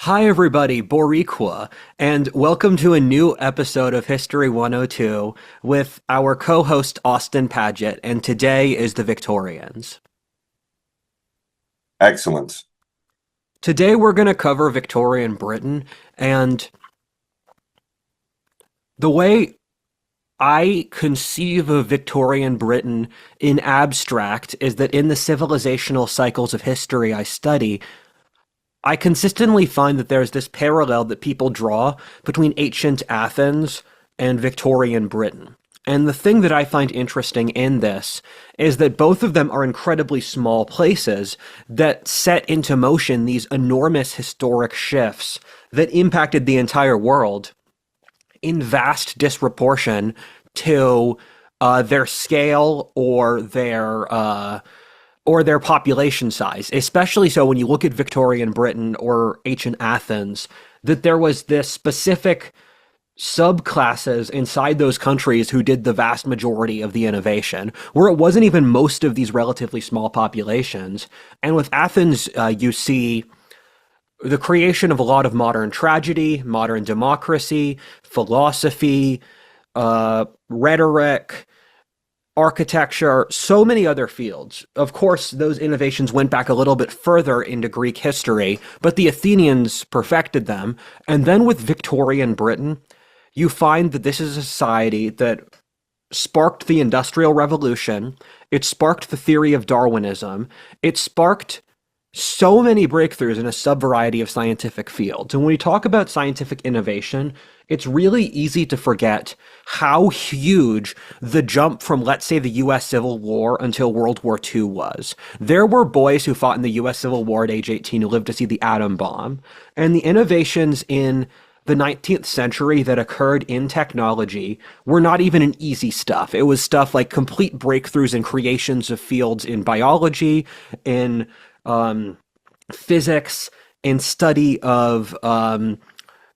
Hi, everybody, Boricua, and welcome to a new episode of History 102 with our co host Austin Paget, and today is the Victorians. Excellent. Today, we're going to cover Victorian Britain, and the way I conceive of Victorian Britain in abstract is that in the civilizational cycles of history I study, I consistently find that there's this parallel that people draw between ancient Athens and Victorian Britain. And the thing that I find interesting in this is that both of them are incredibly small places that set into motion these enormous historic shifts that impacted the entire world in vast disproportion to their scale or their population size, especially so when you look at Victorian Britain or ancient Athens, that there was this specific subclasses inside those countries who did the vast majority of the innovation, where it wasn't even most of these relatively small populations. And with Athens, you see the creation of a lot of modern tragedy, modern democracy, philosophy, rhetoric, architecture, so many other fields. Of course, those innovations went back a little bit further into Greek history, but the Athenians perfected them. And then with Victorian Britain, you find that this is a society that sparked the Industrial Revolution. It sparked the theory of Darwinism. It sparked so many breakthroughs in a sub-variety of scientific fields. And when we talk about scientific innovation, it's really easy to forget how huge the jump from, let's say, the US Civil War until World War II was. There were boys who fought in the US Civil War at age 18 who lived to see the atom bomb. And the innovations in the 19th century that occurred in technology were not even an easy stuff. It was stuff like complete breakthroughs and creations of fields in biology, in physics, in study of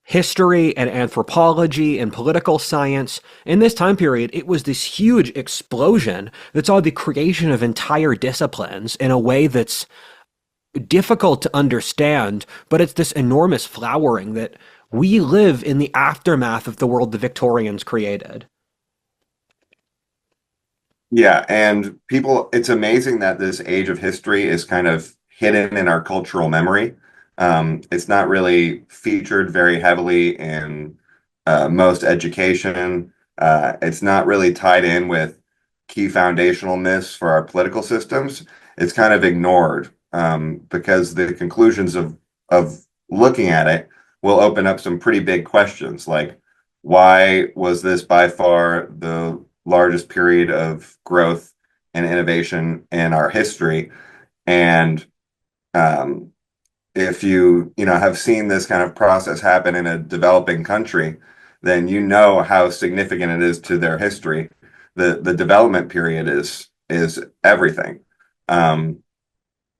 history and anthropology and political science. In this time period, it was this huge explosion that saw the creation of entire disciplines in a way that's difficult to understand, but it's this enormous flowering that we live in the aftermath of the world the Victorians created. Yeah, and it's amazing that this age of history is kind of hidden in our cultural memory. It's not really featured very heavily in most education. It's not really tied in with key foundational myths for our political systems. It's kind of ignored because the conclusions of looking at it will open up some pretty big questions, like why was this by far the largest period of growth and innovation in our history? And if you have seen this kind of process happen in a developing country, then you know how significant it is to their history. The development period is everything.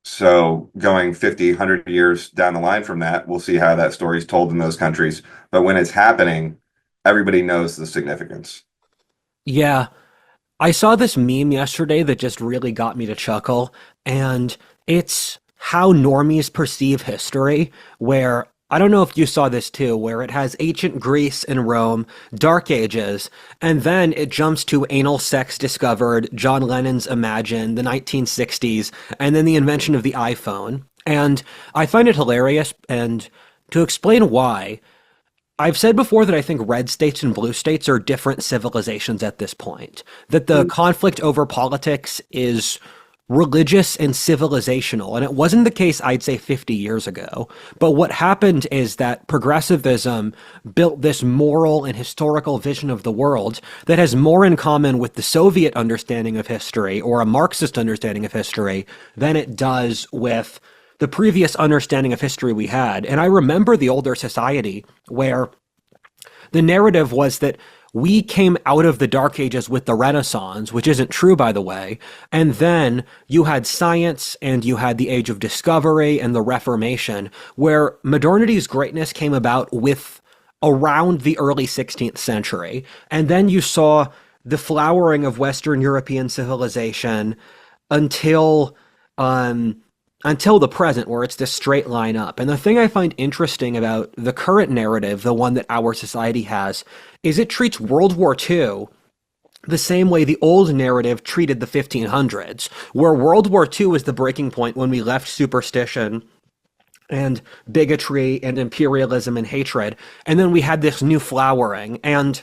So going 50, 100 years down the line from that, we'll see how that story is told in those countries. But when it's happening, everybody knows the significance. Yeah, I saw this meme yesterday that just really got me to chuckle, and it's how normies perceive history, where I don't know if you saw this too, where it has ancient Greece and Rome, Dark Ages, and then it jumps to anal sex discovered, John Lennon's Imagine, the 1960s, and then the invention of the iPhone. And I find it hilarious, and to explain why, I've said before that I think red states and blue states are different civilizations at this point. That the conflict over politics is religious and civilizational. And it wasn't the case, I'd say, 50 years ago. But what happened is that progressivism built this moral and historical vision of the world that has more in common with the Soviet understanding of history or a Marxist understanding of history than it does with the previous understanding of history we had. And I remember the older society where the narrative was that we came out of the Dark Ages with the Renaissance, which isn't true, by the way. And then you had science and you had the Age of Discovery and the Reformation, where modernity's greatness came about with around the early 16th century. And then you saw the flowering of Western European civilization until until the present, where it's this straight line up. And the thing I find interesting about the current narrative, the one that our society has, is it treats World War II the same way the old narrative treated the 1500s, where World War II was the breaking point when we left superstition and bigotry and imperialism and hatred, and then we had this new flowering. And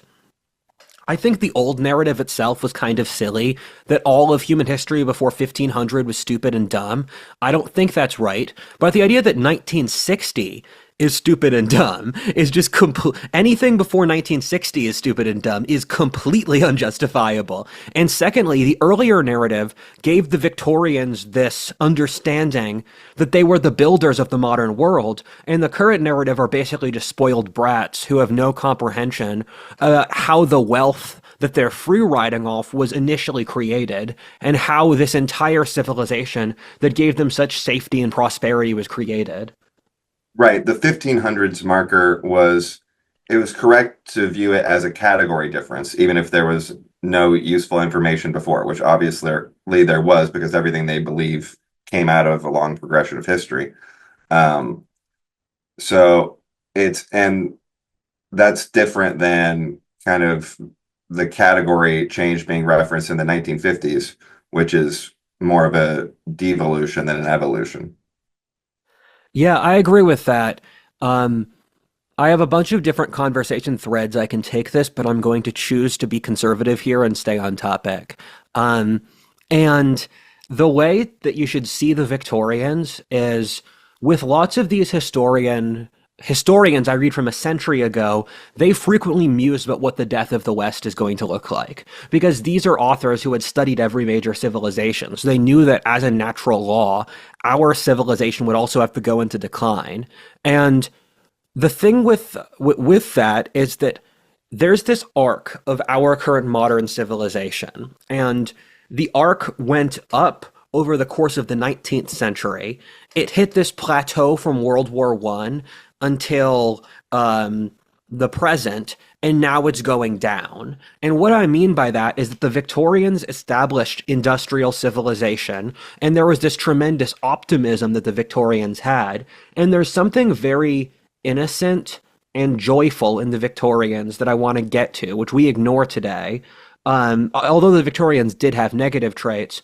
I think the old narrative itself was kind of silly, that all of human history before 1500 was stupid and dumb. I don't think that's right. But the idea that 1960 is stupid and dumb is just anything before 1960 is stupid and dumb is completely unjustifiable. And secondly, the earlier narrative gave the Victorians this understanding that they were the builders of the modern world, and the current narrative are basically just spoiled brats who have no comprehension how the wealth that they're free riding off was initially created, and how this entire civilization that gave them such safety and prosperity was created. Right. The 1500s marker was, it was correct to view it as a category difference, even if there was no useful information before, which obviously there was, because everything they believe came out of a long progression of history. Um, so and that's different than kind of the category change being referenced in the 1950s, which is more of a devolution than an evolution. Yeah, I agree with that. Um, I have a bunch of different conversation threads I can take this, but I'm going to choose to be conservative here and stay on topic. Um, and the way that you should see the Victorians is with lots of these historians I read from a century ago, they frequently muse about what the death of the West is going to look like. Because these are authors who had studied every major civilization. So they knew that as a natural law, our civilization would also have to go into decline. And the thing with that is that there's this arc of our current modern civilization, and the arc went up over the course of the 19th century. It hit this plateau from World War One until the present, and now it's going down. And what I mean by that is that the Victorians established industrial civilization, and there was this tremendous optimism that the Victorians had. And there's something very innocent and joyful in the Victorians that I want to get to, which we ignore today. Although the Victorians did have negative traits.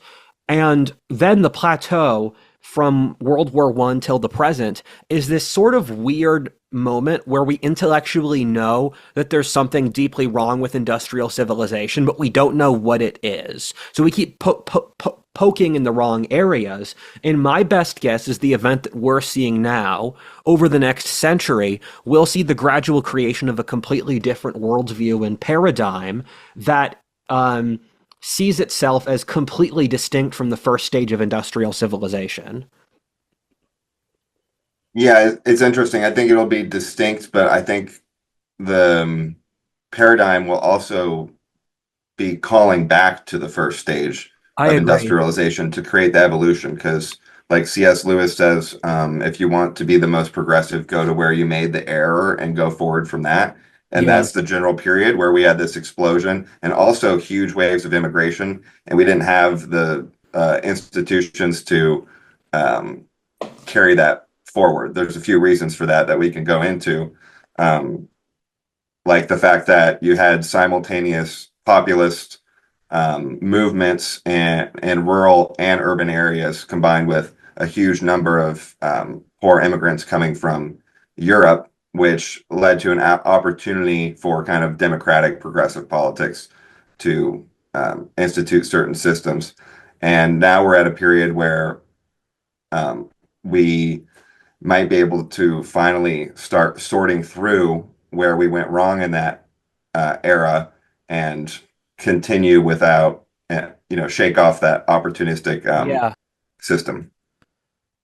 And then the plateau from World War One till the present is this sort of weird moment where we intellectually know that there's something deeply wrong with industrial civilization, but we don't know what it is. So we keep poking in the wrong areas. And my best guess is the event that we're seeing now over the next century, we'll see the gradual creation of a completely different worldview and paradigm that sees itself as completely distinct from the first stage of industrial civilization. Yeah, it's interesting. I think it'll be distinct, but I think the paradigm will also be calling back to the first stage I of agree. industrialization to create the evolution. Because, like C.S. Lewis says, if you want to be the most progressive, go to where you made the error and go forward from that. And Yeah. that's the general period where we had this explosion and also huge waves of immigration, and we didn't have the institutions to um, carry that forward. There's a few reasons for that that we can go into, um, like the fact that you had simultaneous populist movements in rural and urban areas, combined with a huge number of poor immigrants coming from Europe, which led to an opportunity for kind of democratic progressive politics to institute certain systems. And now we're at a period where we might be able to finally start sorting through where we went wrong in that era and continue without, shake off that opportunistic Yeah. system.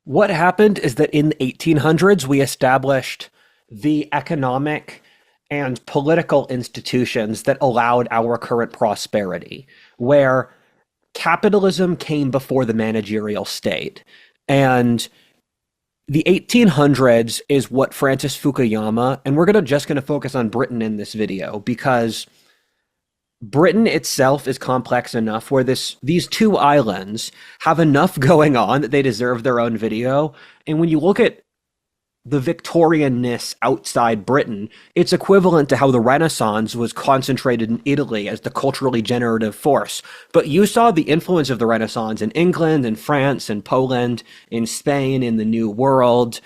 What happened is that in the 1800s, we established the economic and political institutions that allowed our current prosperity, where capitalism came before the managerial state. And the 1800s is what Francis Fukuyama, and we're just going to focus on Britain in this video because Britain itself is complex enough where these two islands have enough going on that they deserve their own video. And when you look at the Victorianness outside Britain, it's equivalent to how the Renaissance was concentrated in Italy as the culturally generative force. But you saw the influence of the Renaissance in England, in France, in Poland, in Spain, in the New World,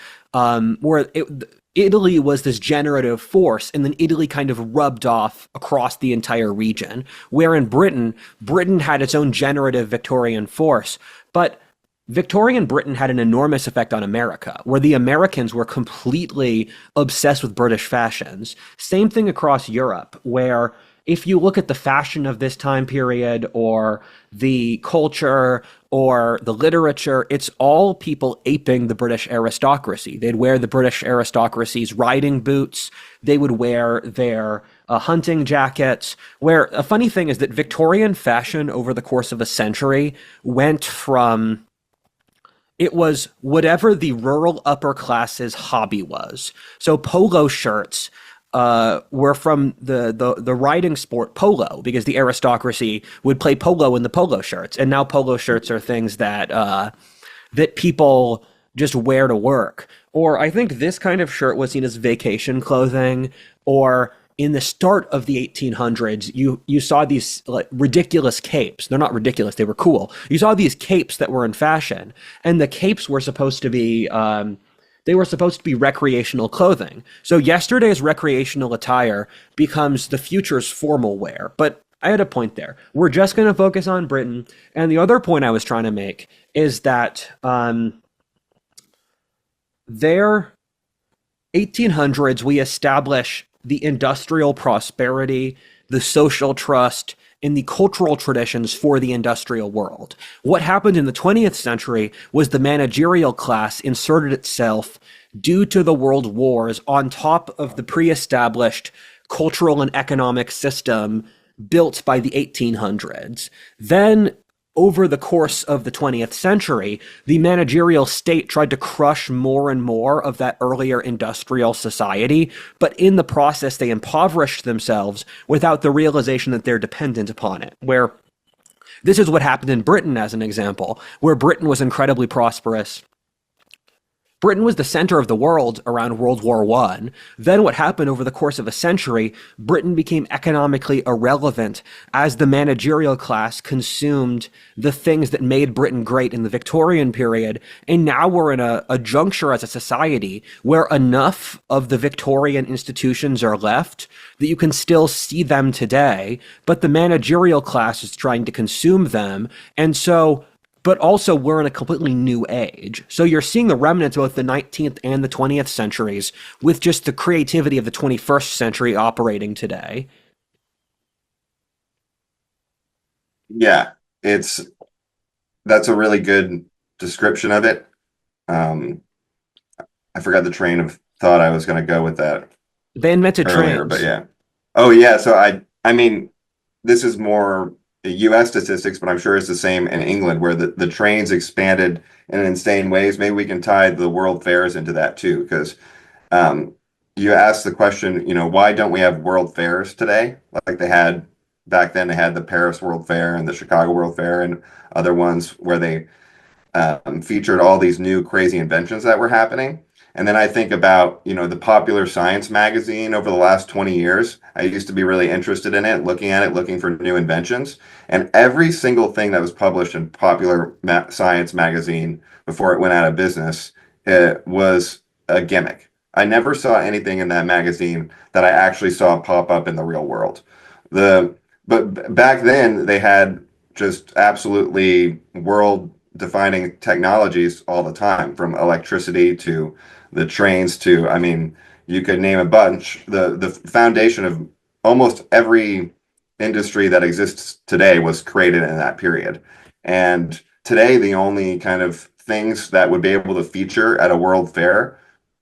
Italy was this generative force, and then Italy kind of rubbed off across the entire region. Where in Britain, Britain had its own generative Victorian force, but Victorian Britain had an enormous effect on America, where the Americans were completely obsessed with British fashions. Same thing across Europe, where if you look at the fashion of this time period, or the culture, or the literature, it's all people aping the British aristocracy. They'd wear the British aristocracy's riding boots, they would wear their hunting jackets. Where a funny thing is that Victorian fashion over the course of a century went from it was whatever the rural upper class's hobby was. So polo shirts were from the riding sport polo because the aristocracy would play polo in the polo shirts, and now polo shirts are things that people just wear to work. Or I think this kind of shirt was seen as vacation clothing, or in the start of the 1800s, you saw these like ridiculous capes. They're not ridiculous; they were cool. You saw these capes that were in fashion, and the capes were supposed to be they were supposed to be recreational clothing. So yesterday's recreational attire becomes the future's formal wear. But I had a point there. We're just going to focus on Britain, and the other point I was trying to make is that their 1800s we establish the industrial prosperity, the social trust, and the cultural traditions for the industrial world. What happened in the 20th century was the managerial class inserted itself due to the world wars on top of the pre-established cultural and economic system built by the 1800s. Then over the course of the 20th century, the managerial state tried to crush more and more of that earlier industrial society, but in the process, they impoverished themselves without the realization that they're dependent upon it. Where this is what happened in Britain, as an example, where Britain was incredibly prosperous. Britain was the center of the world around World War I. Then what happened over the course of a century, Britain became economically irrelevant as the managerial class consumed the things that made Britain great in the Victorian period. And now we're in a juncture as a society where enough of the Victorian institutions are left that you can still see them today, but the managerial class is trying to consume them. And so but also we're in a completely new age. So you're seeing the remnants of both the 19th and the 20th centuries with just the creativity of the 21st century operating today. Yeah, it's that's a really good description of it. Um, I forgot the train of thought I was going to go with that They invented earlier, but trains. yeah. Oh yeah, so I mean, this is more US statistics, but I'm sure it's the same in England where the trains expanded in insane ways. Maybe we can tie the world fairs into that too, because um, you asked the question, why don't we have world fairs today? Like they had back then, they had the Paris World Fair and the Chicago World Fair and other ones where they featured all these new crazy inventions that were happening. And then I think about, the popular science magazine over the last 20 years. I used to be really interested in it, looking at it, looking for new inventions. And every single thing that was published in popular science magazine before it went out of business was a gimmick. I never saw anything in that magazine that I actually saw pop up in the real world. But back then they had just absolutely world defining technologies all the time, from electricity to the trains to, I mean, you could name a bunch. The foundation of almost every industry that exists today was created in that period. And today, the only kind of things that would be able to feature at a world fair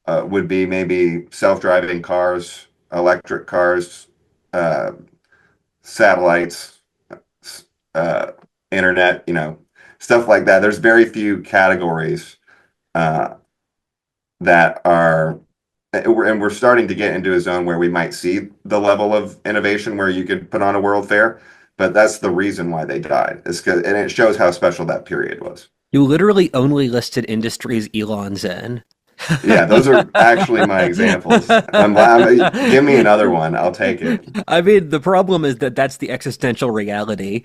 would be maybe self-driving cars, electric cars, uh, satellites, uh, internet, stuff like that. There's very few categories uh, that are and we're starting to get into a zone where we might see the level of innovation where you could put on a world fair, but that's the reason why they died. And it shows how special that period was. You literally only listed industries Elon's in. Yeah, those are actually my examples. Give me another one. I'll take it. I mean, the problem is that that's the existential reality.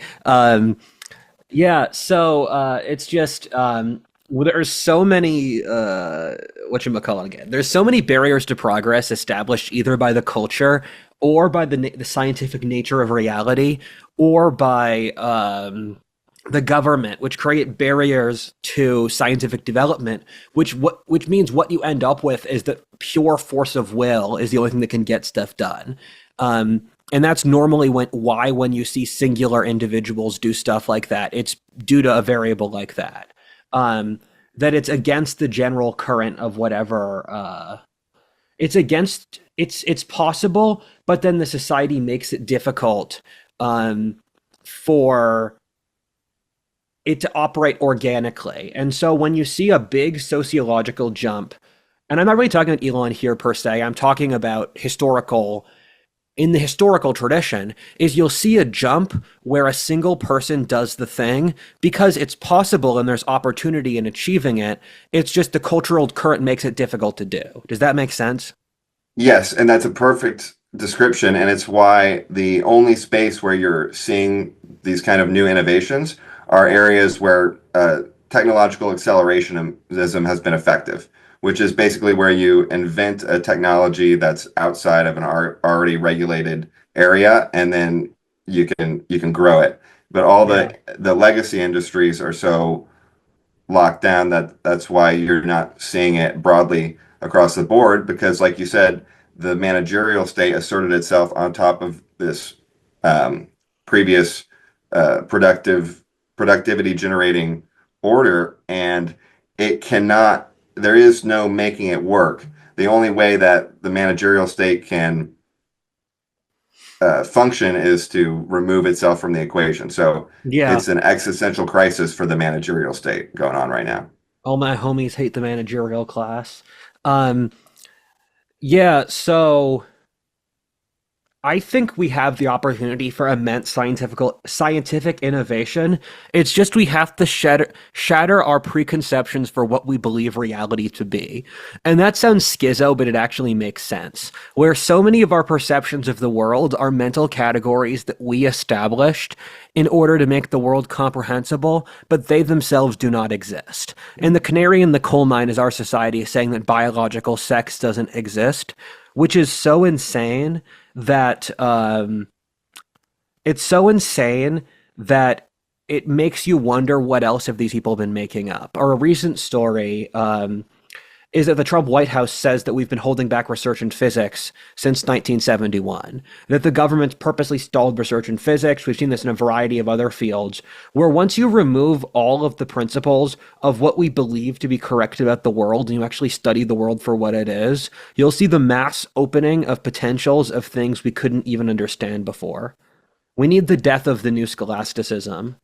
Yeah, so it's just well, there's so many whatchamacallit again. There's so many barriers to progress established either by the culture or by the scientific nature of reality or by the government, which create barriers to scientific development, which means what you end up with is that pure force of will is the only thing that can get stuff done. And that's normally when you see singular individuals do stuff like that, it's due to a variable like that. That it's against the general current of whatever it's possible, but then the society makes it difficult for it to operate organically. And so when you see a big sociological jump, and I'm not really talking about Elon here per se, I'm talking about in the historical tradition, is you'll see a jump where a single person does the thing because it's possible and there's opportunity in achieving it. It's just the cultural current makes it difficult to do. Does that make sense? Yes, and that's a perfect description, and it's why the only space where you're seeing these kind of new innovations are areas where technological accelerationism has been effective, which is basically where you invent a technology that's outside of an already regulated area, and then you can grow it. But all Yeah. the legacy industries are so locked down that's why you're not seeing it broadly across the board because like you said the managerial state asserted itself on top of this um, previous productivity generating order and it cannot there is no making it work. The only way that the managerial state can function is to remove itself from the equation. So Yeah. it's an existential crisis for the managerial state going on right now. All my homies hate the managerial class. Um, yeah, so I think we have the opportunity for immense scientific innovation. It's just we have to shatter our preconceptions for what we believe reality to be. And that sounds schizo, but it actually makes sense. Where so many of our perceptions of the world are mental categories that we established in order to make the world comprehensible, but they themselves do not exist. And the canary in the coal mine is our society saying that biological sex doesn't exist, which is so insane that it's so insane that it makes you wonder what else have these people been making up. Or a recent story is that the Trump White House says that we've been holding back research in physics since 1971, that the government's purposely stalled research in physics. We've seen this in a variety of other fields, where once you remove all of the principles of what we believe to be correct about the world and you actually study the world for what it is, you'll see the mass opening of potentials of things we couldn't even understand before. We need the death of the new scholasticism.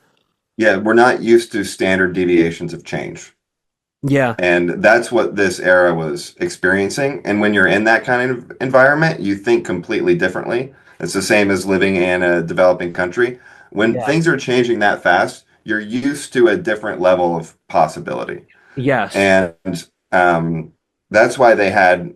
Yeah, we're not used to standard deviations of change. Yeah, And that's what this era was experiencing. And when you're in that kind of environment, you think completely differently. It's the same as living in a developing country. When yeah, things are changing that fast, you're used to a different level of possibility. yes, And that's why they had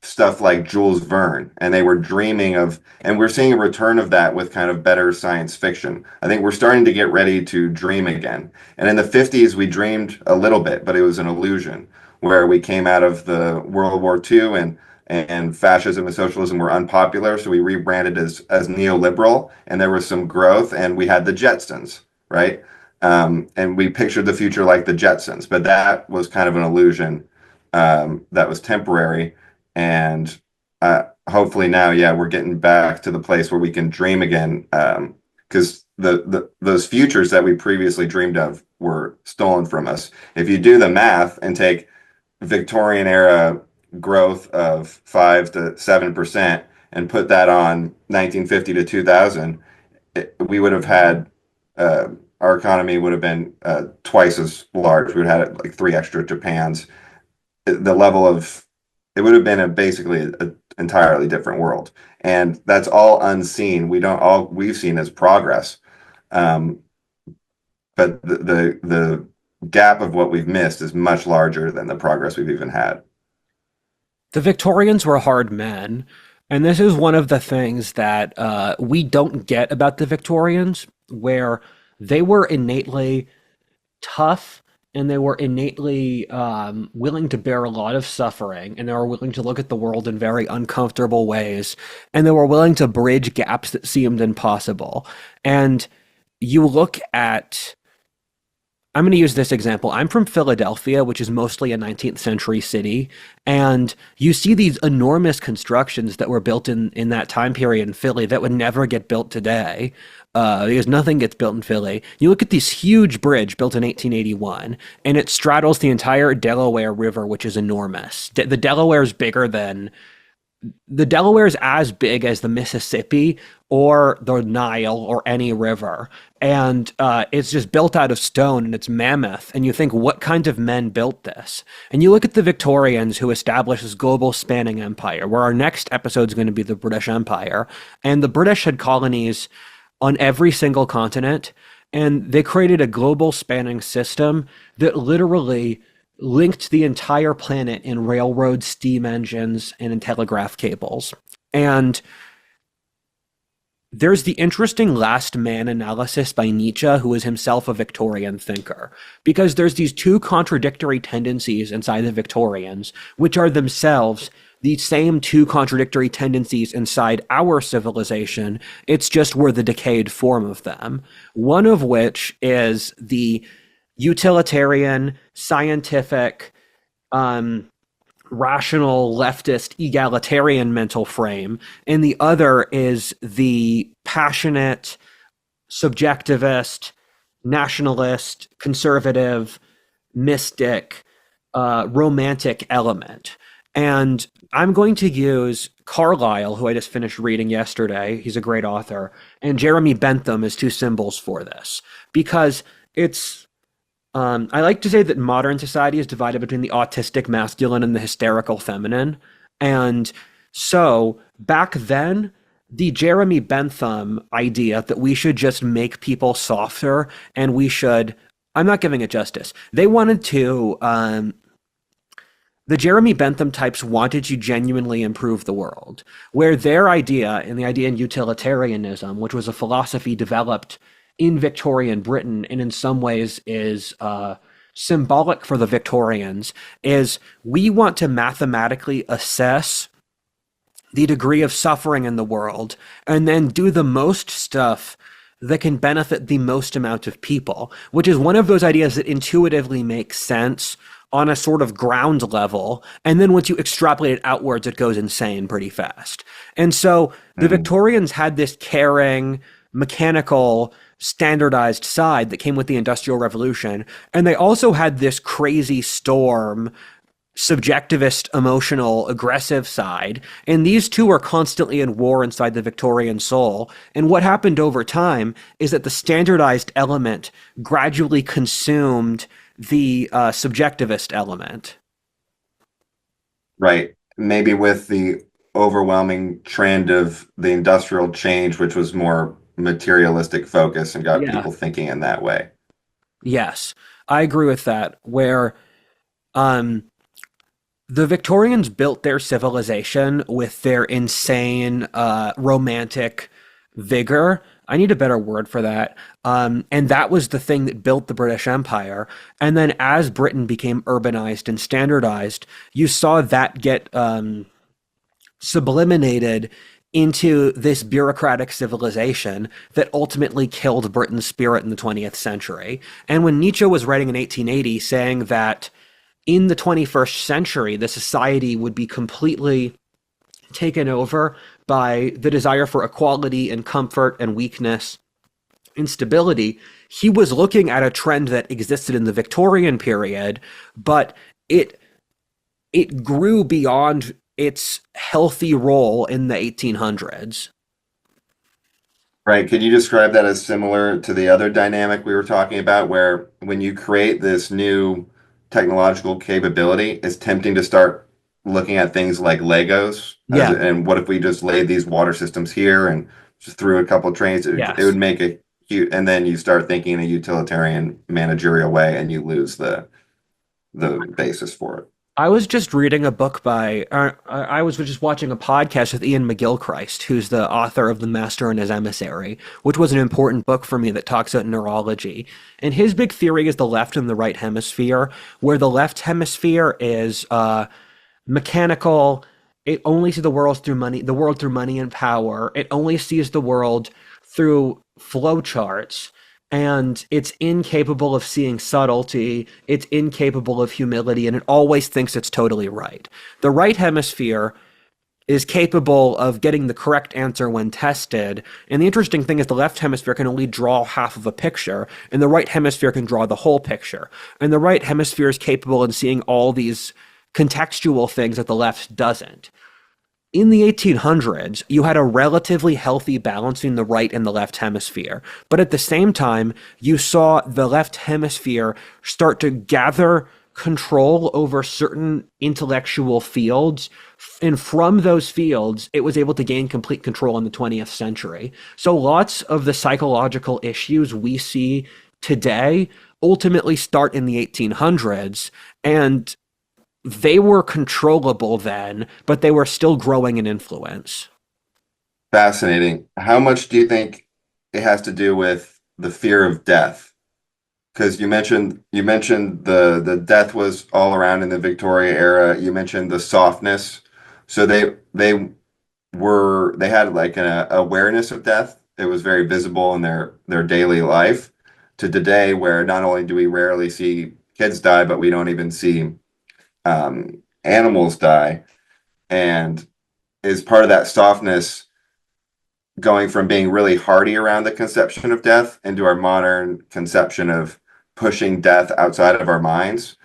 stuff like Jules Verne, and they were dreaming of, and we're seeing a return of that with kind of better science fiction. I think we're starting to get ready to dream again. And in the 50s, we dreamed a little bit, but it was an illusion where we came out of the World War II and fascism and socialism were unpopular. So we rebranded as neoliberal, and there was some growth, and we had the Jetsons, right? And we pictured the future like the Jetsons, but that was kind of an illusion that was temporary. And hopefully now, yeah, we're getting back to the place where we can dream again. Because those futures that we previously dreamed of were stolen from us. If you do the math and take Victorian era growth of 5 to 7% and put that on 1950 to 2000, we would have had our economy would have been twice as large. We would have had like three extra Japans. The level of it would have been basically an entirely different world. And that's all unseen. We don't all we've seen as progress. Um, but the gap of what we've missed is much larger than the progress we've even had. The Victorians were hard men, and this is one of the things that we don't get about the Victorians, where they were innately tough and they were innately willing to bear a lot of suffering, and they were willing to look at the world in very uncomfortable ways, and they were willing to bridge gaps that seemed impossible. And you look at I'm going to use this example. I'm from Philadelphia, which is mostly a 19th century city, and you see these enormous constructions that were built in that time period in Philly that would never get built today, because nothing gets built in Philly. You look at this huge bridge built in 1881, and it straddles the entire Delaware River, which is enormous. The Delaware is bigger than the Delaware is as big as the Mississippi or the Nile or any river. And it's just built out of stone and it's mammoth. And you think, what kind of men built this? And you look at the Victorians who established this global spanning empire, where our next episode is going to be the British Empire. And the British had colonies on every single continent. And they created a global spanning system that literally linked the entire planet in railroads, steam engines, and in telegraph cables. And there's the interesting last man analysis by Nietzsche, who is himself a Victorian thinker, because there's these two contradictory tendencies inside the Victorians, which are themselves the same two contradictory tendencies inside our civilization. It's just we're the decayed form of them. One of which is the utilitarian, scientific, rational, leftist, egalitarian mental frame, and the other is the passionate, subjectivist, nationalist, conservative, mystic, romantic element. And I'm going to use Carlyle, who I just finished reading yesterday. He's a great author, and Jeremy Bentham as two symbols for this, because it's I like to say that modern society is divided between the autistic masculine and the hysterical feminine. And so back then, the Jeremy Bentham idea that we should just make people softer and we should, I'm not giving it justice. They wanted to, the Jeremy Bentham types wanted to genuinely improve the world, where their idea, and the idea in utilitarianism, which was a philosophy developed in Victorian Britain and in some ways is symbolic for the Victorians, is we want to mathematically assess the degree of suffering in the world and then do the most stuff that can benefit the most amount of people, which is one of those ideas that intuitively makes sense on a sort of ground level. And then once you extrapolate it outwards, it goes insane pretty fast. And so the Victorians had this caring, mechanical, standardized side that came with the Industrial Revolution. And they also had this crazy storm, subjectivist, emotional, aggressive side. And these two are constantly in war inside the Victorian soul. And what happened over time is that the standardized element gradually consumed the subjectivist element. Right. Maybe with the overwhelming trend of the industrial change, which was more materialistic focus and got Yeah. people thinking in that way. Yes. I agree with that. Where um the Victorians built their civilization with their insane romantic vigor. I need a better word for that. And that was the thing that built the British Empire. And then as Britain became urbanized and standardized, you saw that get subliminated into this bureaucratic civilization that ultimately killed Britain's spirit in the 20th century. And when Nietzsche was writing in 1880 saying that in the 21st century, the society would be completely taken over by the desire for equality and comfort and weakness and stability, he was looking at a trend that existed in the Victorian period, but it grew beyond its healthy role in the 1800s. Right. Could you describe that as similar to the other dynamic we were talking about, where when you create this new technological capability, it's tempting to start looking at things like Legos, Yeah. and what if we just laid these water systems here and just threw a couple of trains? It would Yes. make a huge, and then you start thinking in a utilitarian managerial way, and you lose the basis for it. I was just reading a book by, I was just watching a podcast with Ian McGilchrist, who's the author of The Master and His Emissary, which was an important book for me that talks about neurology. And his big theory is the left and the right hemisphere, where the left hemisphere is mechanical. It only sees the world through money and power. It only sees the world through flowcharts, and it's incapable of seeing subtlety. It's incapable of humility, and it always thinks it's totally right. The right hemisphere is capable of getting the correct answer when tested. And the interesting thing is the left hemisphere can only draw half of a picture, and the right hemisphere can draw the whole picture. And the right hemisphere is capable of seeing all these contextual things that the left doesn't. In the 1800s, you had a relatively healthy balance between the right and the left hemisphere. But at the same time, you saw the left hemisphere start to gather control over certain intellectual fields. And from those fields, it was able to gain complete control in the 20th century. So lots of the psychological issues we see today ultimately start in the 1800s. And they were controllable then, but they were still growing in influence. Fascinating. How much do you think it has to do with the fear of death? Because you mentioned the death was all around in the Victoria era. You mentioned the softness. So they had like an awareness of death. It was very visible in their daily life, to today where not only do we rarely see kids die, but we don't even see animals die. And is part of that softness going from being really hardy around the conception of death into our modern conception of pushing death outside of our minds.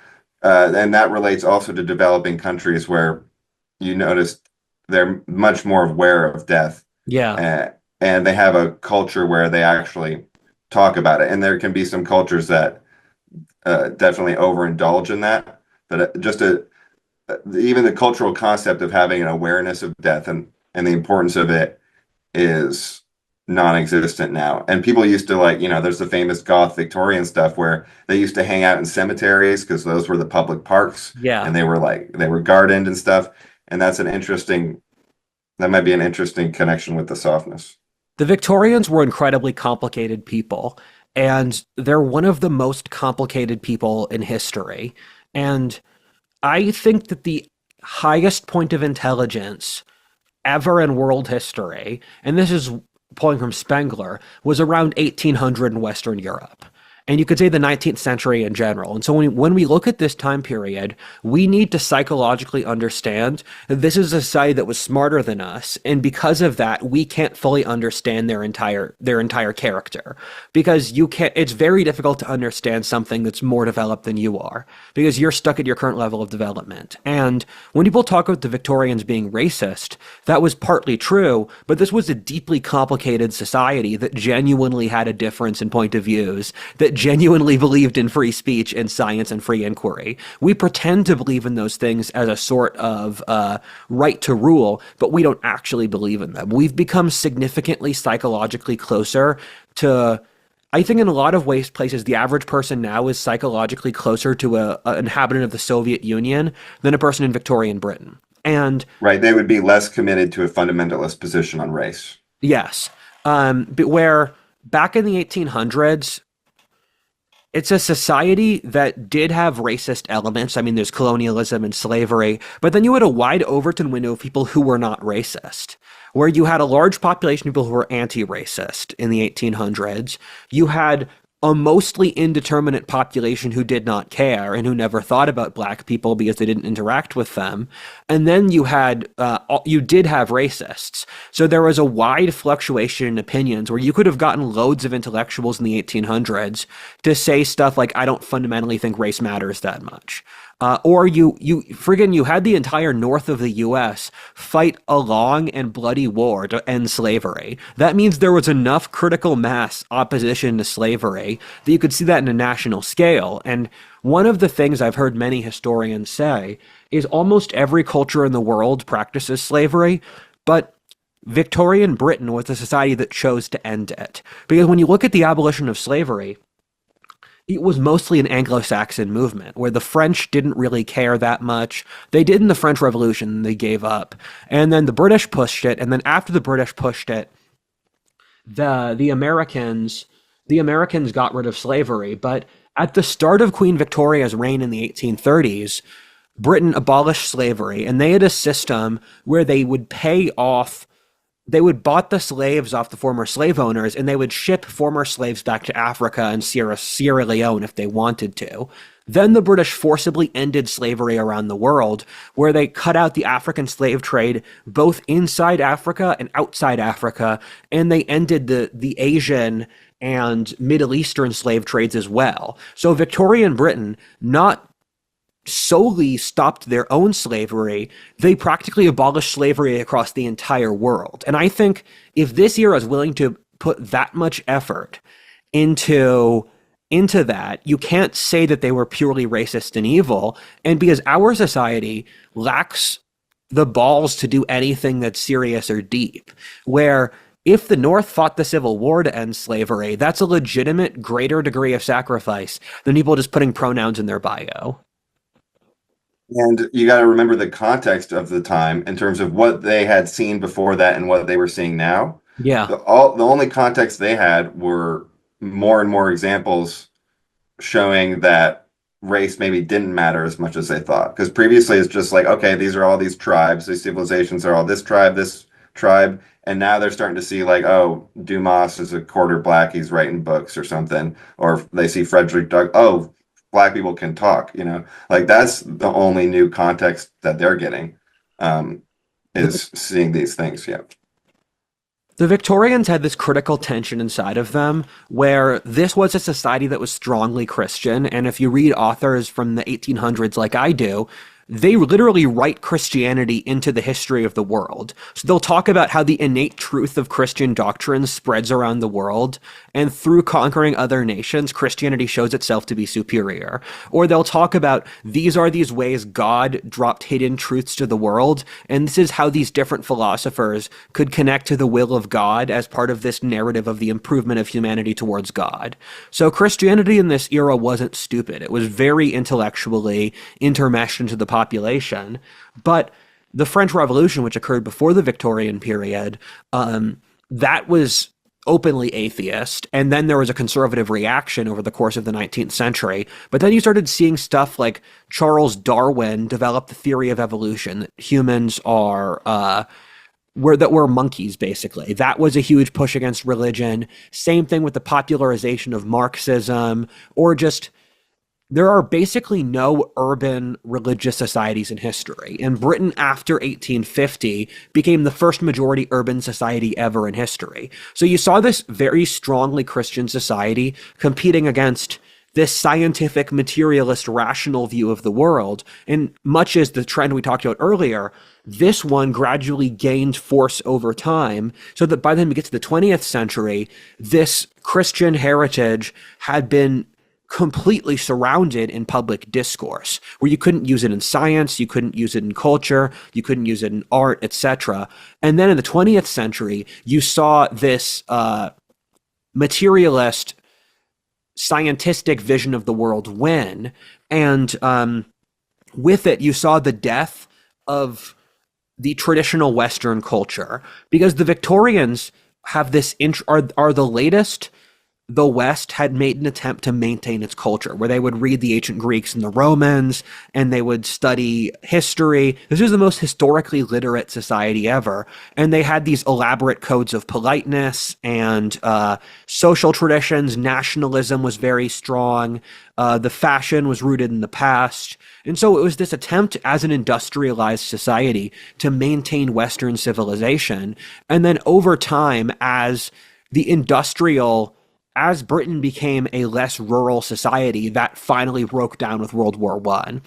And that relates also to developing countries where you notice they're much more aware of death. Yeah. uh, and they have a culture where they actually talk about it. And there can be some cultures that definitely overindulge in that. But even the cultural concept of having an awareness of death and the importance of it is non-existent now. And people used to, like, there's the famous goth Victorian stuff where they used to hang out in cemeteries because those were the public parks, Yeah. and they were gardened and stuff. And that might be an interesting connection with the softness. The Victorians were incredibly complicated people, and they're one of the most complicated people in history. And I think that the highest point of intelligence ever in world history, and this is pulling from Spengler, was around 1800 in Western Europe. And you could say the 19th century in general. And so when we look at this time period, we need to psychologically understand that this is a society that was smarter than us. And because of that, we can't fully understand their entire character. Because it's very difficult to understand something that's more developed than you are, because you're stuck at your current level of development. And when people talk about the Victorians being racist, that was partly true, but this was a deeply complicated society that genuinely had a difference in point of views, that genuinely believed in free speech and science and free inquiry. We pretend to believe in those things as a sort of right to rule, but we don't actually believe in them. We've become significantly psychologically closer to, I think in a lot of ways, places, the average person now is psychologically closer to an inhabitant of the Soviet Union than a person in Victorian Britain. And Right, they would be less committed to a fundamentalist position on race. yes, but where back in the 1800s, it's a society that did have racist elements. I mean, there's colonialism and slavery, but then you had a wide Overton window of people who were not racist, where you had a large population of people who were anti-racist in the 1800s. You had a mostly indeterminate population who did not care and who never thought about black people because they didn't interact with them. And then you did have racists. So there was a wide fluctuation in opinions where you could have gotten loads of intellectuals in the 1800s to say stuff like, I don't fundamentally think race matters that much. Or you had the entire north of the U.S. fight a long and bloody war to end slavery. That means there was enough critical mass opposition to slavery that you could see that in a national scale. And one of the things I've heard many historians say is almost every culture in the world practices slavery, but Victorian Britain was a society that chose to end it. Because when you look at the abolition of slavery, it was mostly an Anglo-Saxon movement where the French didn't really care that much. They did in the French Revolution, they gave up. And then the British pushed it, and then after the British pushed it, the Americans got rid of slavery. But at the start of Queen Victoria's reign in the 1830s, Britain abolished slavery, and they had a system where they would bought the slaves off the former slave owners, and they would ship former slaves back to Africa and Sierra Leone if they wanted to. Then the British forcibly ended slavery around the world, where they cut out the African slave trade both inside Africa and outside Africa, and they ended the Asian and Middle Eastern slave trades as well. So Victorian Britain not solely stopped their own slavery, they practically abolished slavery across the entire world. And I think if this era is willing to put that much effort into that, you can't say that they were purely racist and evil. And because our society lacks the balls to do anything that's serious or deep, where if the North fought the Civil War to end slavery, that's a legitimate greater degree of sacrifice than people just putting pronouns in their bio. And you got to remember the context of the time in terms of what they had seen before that and what they were seeing now. Yeah. The only context they had were more and more examples showing that race maybe didn't matter as much as they thought. Because previously it's just like, okay, these are all these tribes, these civilizations are all this tribe. And now they're starting to see like, oh, Dumas is a quarter black, he's writing books or something. Or they see Frederick Doug, oh, black people can talk, like that's the only new context that they're getting, is seeing these things. Yeah. The Victorians had this critical tension inside of them where this was a society that was strongly Christian. And if you read authors from the 1800s like I do, they literally write Christianity into the history of the world. So they'll talk about how the innate truth of Christian doctrine spreads around the world, and through conquering other nations, Christianity shows itself to be superior. Or they'll talk about these are these ways God dropped hidden truths to the world, and this is how these different philosophers could connect to the will of God as part of this narrative of the improvement of humanity towards God. So Christianity in this era wasn't stupid. It was very intellectually intermeshed into the population. But the French Revolution, which occurred before the Victorian period, that was openly atheist. And then there was a conservative reaction over the course of the 19th century. But then you started seeing stuff like Charles Darwin develop the theory of evolution, that humans we're monkeys, basically. That was a huge push against religion. Same thing with the popularization of Marxism, or just there are basically no urban religious societies in history. And Britain after 1850 became the first majority urban society ever in history. So you saw this very strongly Christian society competing against this scientific, materialist, rational view of the world. And much as the trend we talked about earlier, this one gradually gained force over time, so that by the time we get to the 20th century, this Christian heritage had been completely surrounded in public discourse, where you couldn't use it in science, you couldn't use it in culture, you couldn't use it in art, etc. And then in the 20th century, you saw this materialist, scientific vision of the world win, and with it, you saw the death of the traditional Western culture, because the Victorians have this are the latest the West had made an attempt to maintain its culture, where they would read the ancient Greeks and the Romans, and they would study history. This was the most historically literate society ever. And they had these elaborate codes of politeness and social traditions. Nationalism was very strong. The fashion was rooted in the past. And so it was this attempt as an industrialized society to maintain Western civilization. And then over time, as Britain became a less rural society, that finally broke down with World War I.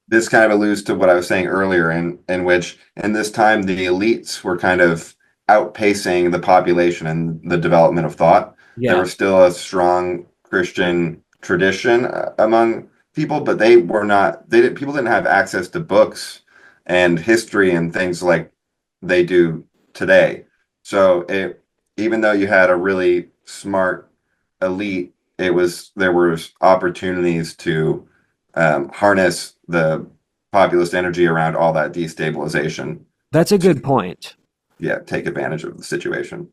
this kind of alludes to what I was saying earlier, in which in this time the elites were kind of outpacing the population and the development of thought. There Yeah, was still a strong Christian tradition among people, but they were not. They didn't. People didn't have access to books and history and things like they do today. So even though you had a really smart elite, there was opportunities to harness the populist energy around all that destabilization that's a good to, point. yeah, take advantage of the situation.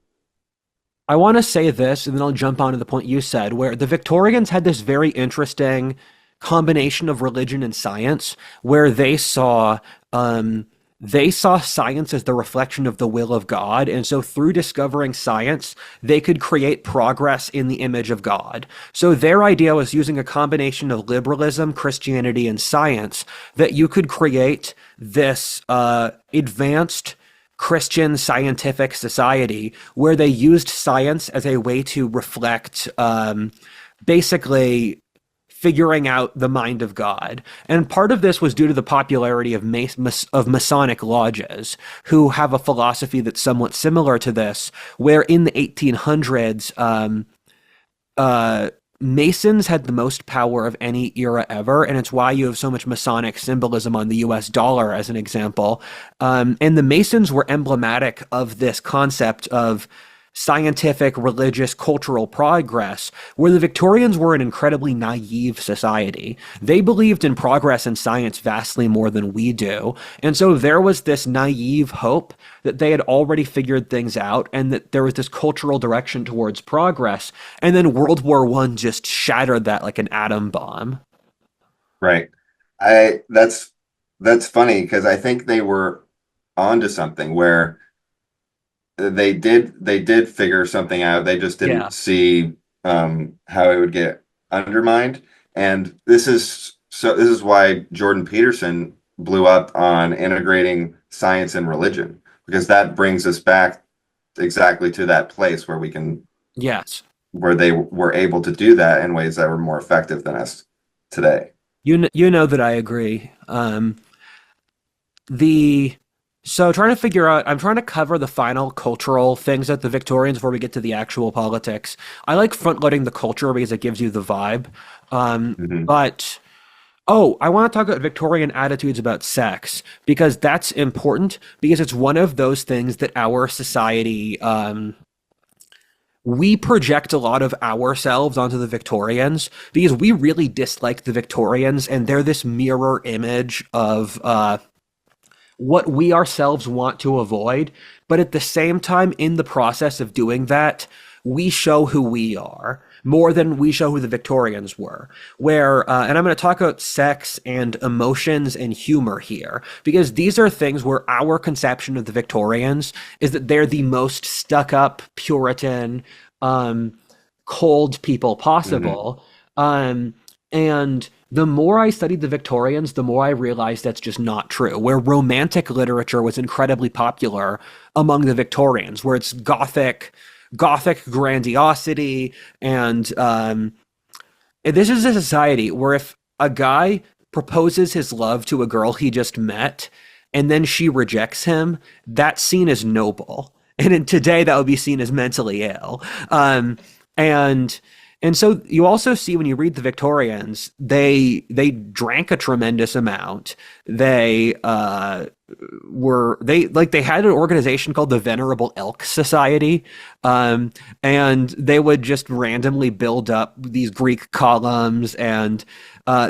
I want to say this, and then I'll jump on to the point you said, where the Victorians had this very interesting combination of religion and science, where they saw science as the reflection of the will of God, and so through discovering science, they could create progress in the image of God. So their idea was using a combination of liberalism, Christianity, and science that you could create this advanced Christian scientific society where they used science as a way to reflect basically figuring out the mind of God. And part of this was due to the popularity of Masonic lodges, who have a philosophy that's somewhat similar to this, where in the 1800s, uh, Masons had the most power of any era ever, and it's why you have so much Masonic symbolism on the US dollar, as an example. And the Masons were emblematic of this concept of scientific, religious, cultural progress, where the Victorians were an incredibly naive society. They believed in progress and science vastly more than we do. And so there was this naive hope that they had already figured things out and that there was this cultural direction towards progress. And then World War One just shattered that like an atom bomb. Right. I that's funny because I think they were onto something where they did figure something out. They just Yeah. didn't see how it would get undermined. And this is why Jordan Peterson blew up on integrating science and religion, because that brings us back exactly to that place Yes. where they were able to do that in ways that were more effective than us today. You know that I agree. The so trying to figure out I'm trying to cover the final cultural things at the Victorians before we get to the actual politics. I like front loading the culture because it gives you the vibe. Mhm. But oh, I want to talk about Victorian attitudes about sex because that's important because it's one of those things that our society we project a lot of ourselves onto the Victorians because we really dislike the Victorians and they're this mirror image of what we ourselves want to avoid. But at the same time, in the process of doing that, we show who we are more than we show who the Victorians were. And I'm going to talk about sex and emotions and humor here, because these are things where our conception of the Victorians is that they're the most stuck up, Puritan, um, cold people Mhm. possible. Um, and the more I studied the Victorians, the more I realized that's just not true. Where romantic literature was incredibly popular among the Victorians, where it's gothic grandiosity, and this is a society where if a guy proposes his love to a girl he just met, and then she rejects him, that's seen as noble. And in today, that would be seen as mentally ill. And and so you also see when you read the Victorians, they drank a tremendous amount. They had an organization called the Venerable Elk Society, um, and they would just randomly build up these Greek columns, and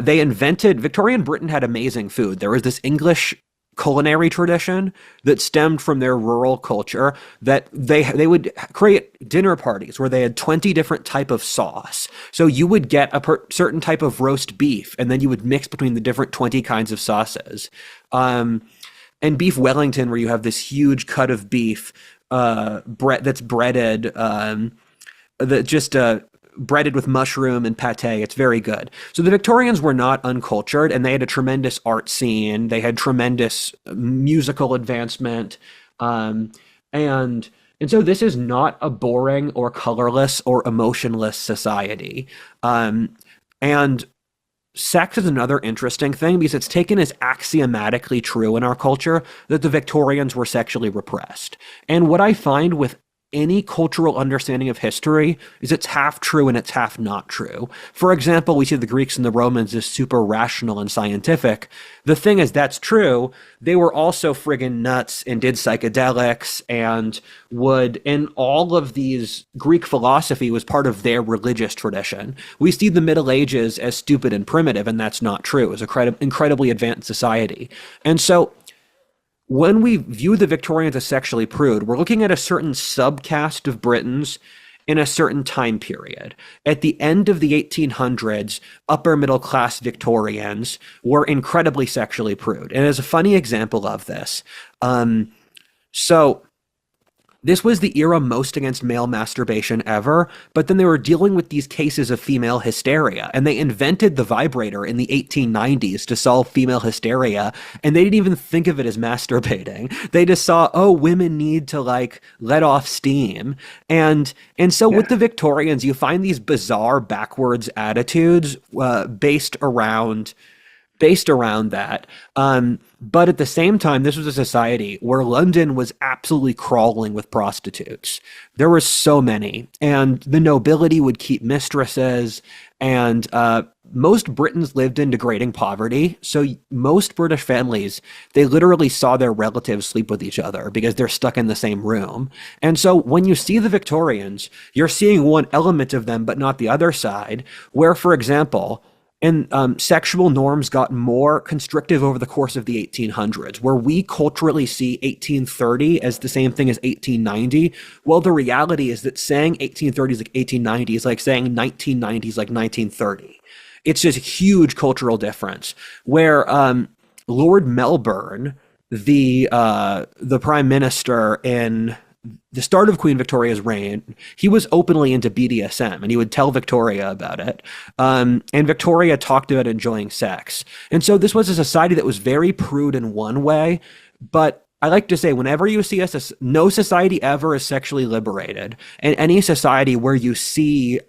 they invented Victorian Britain had amazing food. There was this English culinary tradition that stemmed from their rural culture that they would create dinner parties where they had 20 different type of sauce. So you would get certain type of roast beef and then you would mix between the different 20 kinds of sauces. Um, and beef Wellington, where you have this huge cut of beef that's breaded, that just breaded with mushroom and pate. It's very good. So the Victorians were not uncultured, and they had a tremendous art scene. They had tremendous musical advancement, um, and and so this is not a boring or colorless or emotionless society. And sex is another interesting thing because it's taken as axiomatically true in our culture that the Victorians were sexually repressed. And what I find with any cultural understanding of history is it's half true and it's half not true. For example, we see the Greeks and the Romans as super rational and scientific. The thing is, that's true. They were also friggin' nuts and did psychedelics and all of these Greek philosophy was part of their religious tradition. We see the Middle Ages as stupid and primitive, and that's not true. It was an incredibly advanced society. And so when we view the Victorians as sexually prude, we're looking at a certain subcaste of Britons in a certain time period. At the end of the 1800s, upper middle class Victorians were incredibly sexually prude. And as a funny example of this, so this was the era most against male masturbation ever, but then they were dealing with these cases of female hysteria, and they invented the vibrator in the 1890s to solve female hysteria, and they didn't even think of it as masturbating. They just saw, oh, women need to like let off steam. And so with the Victorians, you find these bizarre backwards attitudes based around that. But at the same time, this was a society where London was absolutely crawling with prostitutes. There were so many, and the nobility would keep mistresses, and most Britons lived in degrading poverty. So most British families, they literally saw their relatives sleep with each other because they're stuck in the same room. And so when you see the Victorians, you're seeing one element of them, but not the other side, where, for example, and sexual norms got more constrictive over the course of the 1800s, where we culturally see 1830 as the same thing as 1890. Well, the reality is that saying 1830 is like 1890 is like saying 1990 is like 1930. It's just a huge cultural difference. Where Lord Melbourne, the prime minister in the start of Queen Victoria's reign, he was openly into BDSM and he would tell Victoria about it. And Victoria talked about enjoying sex. And so this was a society that was very prude in one way, but I like to say whenever you see no society ever is sexually liberated. And any society where you see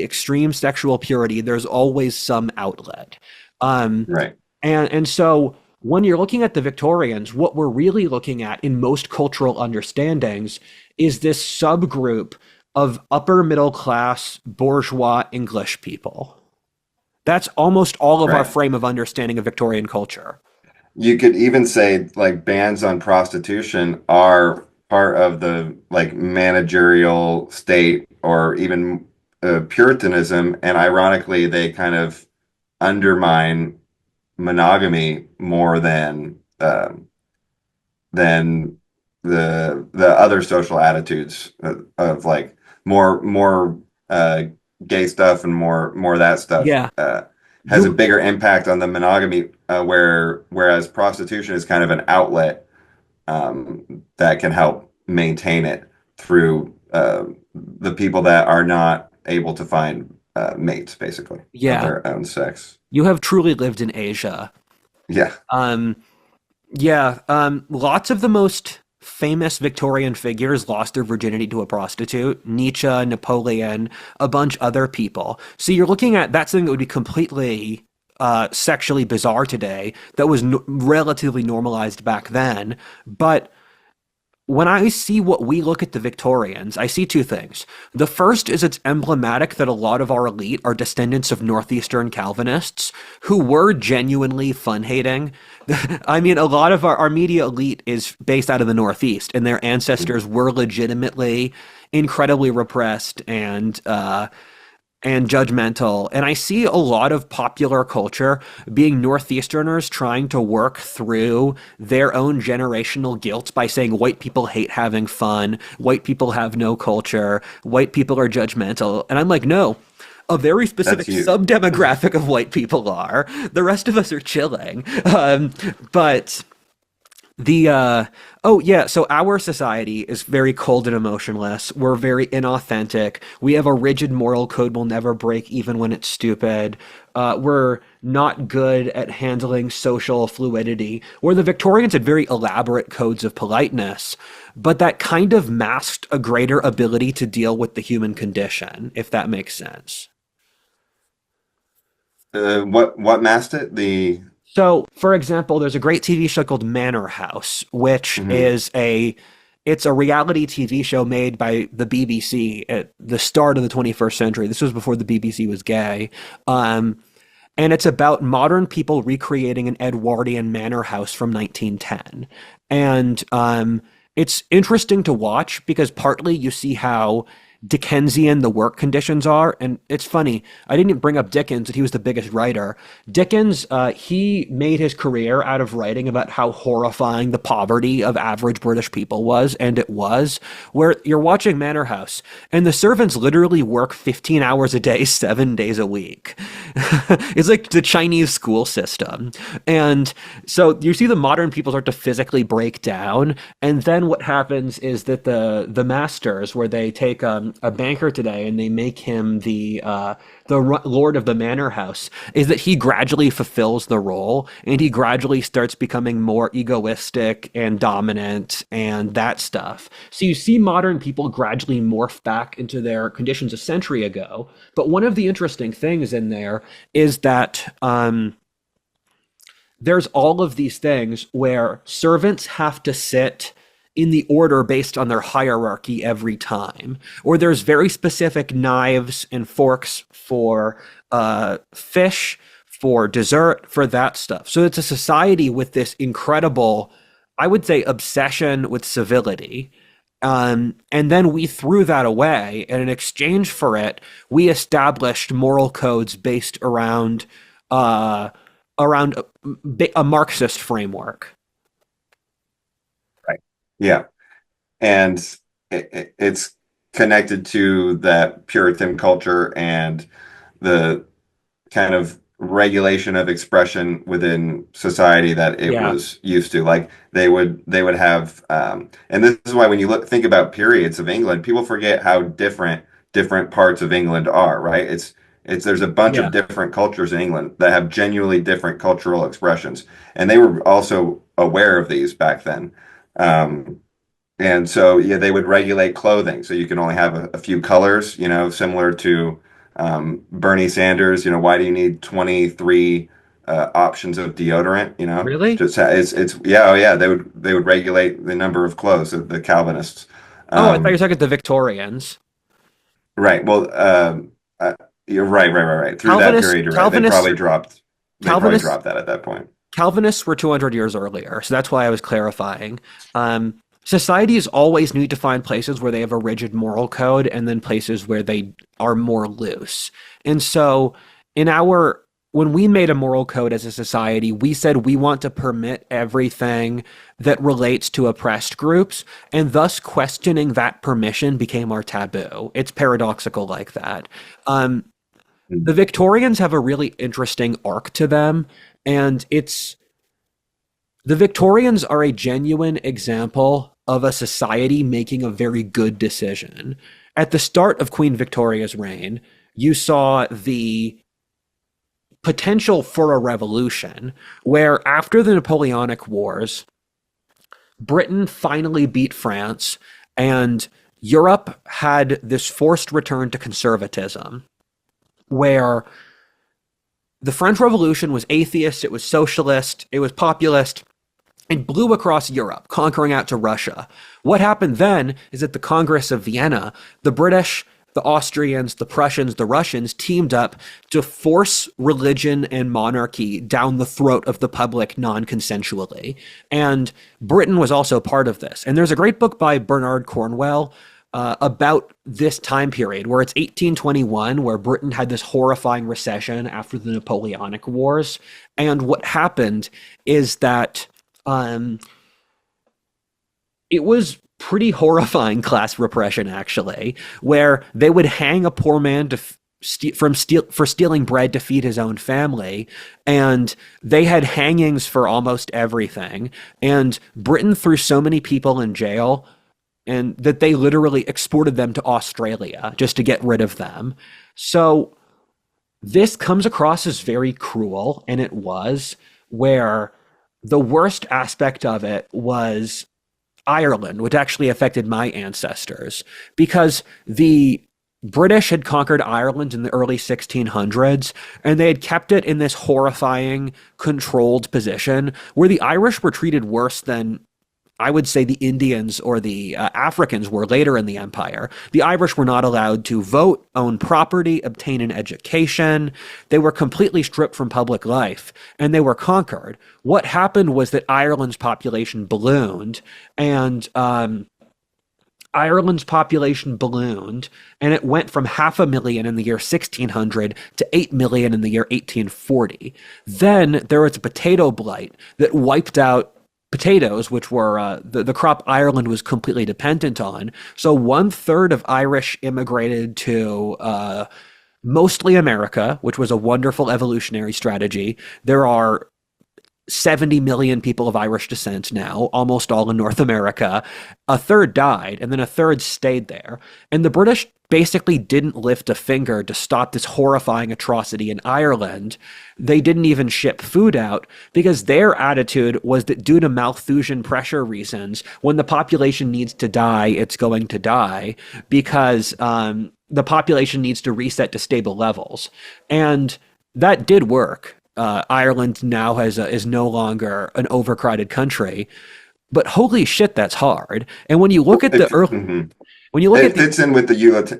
extreme sexual purity, there's always some outlet. Right. And so when you're looking at the Victorians, what we're really looking at in most cultural understandings is this subgroup of upper middle class bourgeois English people. That's almost all of our Right. frame of understanding of Victorian culture. You could even say like bans on prostitution are part of the like managerial state or even Puritanism, and ironically, they kind of undermine monogamy more than the other social attitudes of like more gay stuff and more of that stuff Yeah. has a You, bigger impact on the monogamy whereas prostitution is kind of an outlet that can help maintain it through the people that are not able to find mates basically of yeah. their own sex. You have truly lived in Asia. Yeah. Um, yeah. Lots of the most famous Victorian figures lost their virginity to a prostitute. Nietzsche, Napoleon, a bunch other people. So you're looking at that's something that would be completely sexually bizarre today that was relatively normalized back then. But when I see what we look at the Victorians, I see two things. The first is it's emblematic that a lot of our elite are descendants of Northeastern Calvinists who were genuinely fun hating. I mean, a lot of our media elite is based out of the Northeast, and their ancestors were legitimately incredibly repressed and judgmental. And I see a lot of popular culture being Northeasterners trying to work through their own generational guilt by saying white people hate having fun, white people have no culture, white people are judgmental. And I'm like, no. A very specific That's you. sub-demographic of white people are. The rest of us are chilling. But oh yeah, so our society is very cold and emotionless. We're very inauthentic. We have a rigid moral code we'll never break even when it's stupid. We're not good at handling social fluidity. Where the Victorians had very elaborate codes of politeness, but that kind of masked a greater ability to deal with the human condition, if that makes sense. What masked it? The So, for example, there's a great TV show called Manor House, which Mhm. is a it's a reality TV show made by the BBC at the start of the 21st century. This was before the BBC was gay. Um, and it's about modern people recreating an Edwardian manor house from 1910. And it's interesting to watch because partly you see how Dickensian the work conditions are. And it's funny, I didn't bring up Dickens, that he was the biggest writer. Dickens, he made his career out of writing about how horrifying the poverty of average British people was. And it was, where you're watching Manor House, and the servants literally work 15 hours a day, 7 days a week. It's like the Chinese school system. And so you see the modern people start to physically break down. And then what happens is that the masters, where they take a banker today and they make him the lord of the manor house, is that he gradually fulfills the role and he gradually starts becoming more egoistic and dominant and that stuff. So you see modern people gradually morph back into their conditions a century ago. But one of the interesting things in there is that there's all of these things where servants have to sit in the order based on their hierarchy every time. Or there's very specific knives and forks for fish, for dessert, for that stuff. So it's a society with this incredible, I would say, obsession with civility. And then we threw that away, and in exchange for it, we established moral codes based uh, around a Marxist framework. Right. Yeah. And it's connected to that Puritan culture and the kind of regulation of expression within society that it Yeah, was used to. Like they would have, and this is why when you think about periods of England, people forget how different parts of England are, right? It's there's a bunch of yeah. different cultures in England that have genuinely different cultural expressions, and they were also aware of these back then. Um, and so, yeah, they would regulate clothing. So you can only have a few colors, similar to Bernie Sanders. Why do you need 23 options of deodorant? Really? It's yeah, oh yeah. They would regulate the number of clothes, the Calvinists. Oh, I thought you were Um, talking the Victorians. right. Well, you're right. Through that Calvinists, period, you're right. They Calvinists, probably dropped. They probably Calvinists dropped that at that point. Calvinists were 200 years earlier, so that's why I was clarifying. Societies always need to find places where they have a rigid moral code and then places where they are more loose. And so, in our when we made a moral code as a society, we said we want to permit everything that relates to oppressed groups, and thus questioning that permission became our taboo. It's paradoxical like that. Um, the Victorians have a really interesting arc to them, and it's the Victorians are a genuine example of a society making a very good decision. At the start of Queen Victoria's reign, you saw the potential for a revolution where, after the Napoleonic Wars, Britain finally beat France and Europe had this forced return to conservatism where the French Revolution was atheist, it was socialist, it was populist, and blew across Europe, conquering out to Russia. What happened then is at the Congress of Vienna, the British, the Austrians, the Prussians, the Russians teamed up to force religion and monarchy down the throat of the public non consensually. And Britain was also part of this. And there's a great book by Bernard Cornwell about this time period where it's 1821, where Britain had this horrifying recession after the Napoleonic Wars. And what happened is that um, it was pretty horrifying class repression, actually, where they would hang a poor man for stealing bread to feed his own family, and they had hangings for almost everything. And Britain threw so many people in jail and that they literally exported them to Australia just to get rid of them. So this comes across as very cruel, and it was, where the worst aspect of it was Ireland, which actually affected my ancestors, because the British had conquered Ireland in the early 1600s, and they had kept it in this horrifying, controlled position where the Irish were treated worse than I would say the Indians or the Africans were later in the empire. The Irish were not allowed to vote, own property, obtain an education. They were completely stripped from public life and they were conquered. What happened was that Ireland's population ballooned and Ireland's population ballooned, and it went from 500,000 in the year 1600 to 8 million in the year 1840. Then there was a potato blight that wiped out potatoes, which were the crop Ireland was completely dependent on. So one third of Irish immigrated to mostly America, which was a wonderful evolutionary strategy. There are 70 million people of Irish descent now, almost all in North America. A third died, and then a third stayed there. And the British basically didn't lift a finger to stop this horrifying atrocity in Ireland. They didn't even ship food out because their attitude was that due to Malthusian pressure reasons, when the population needs to die, it's going to die because the population needs to reset to stable levels. And that did work. Ireland now is no longer an overcrowded country, but holy shit, that's hard. And when you look at the early, Mhm. when you look It at the fits in with the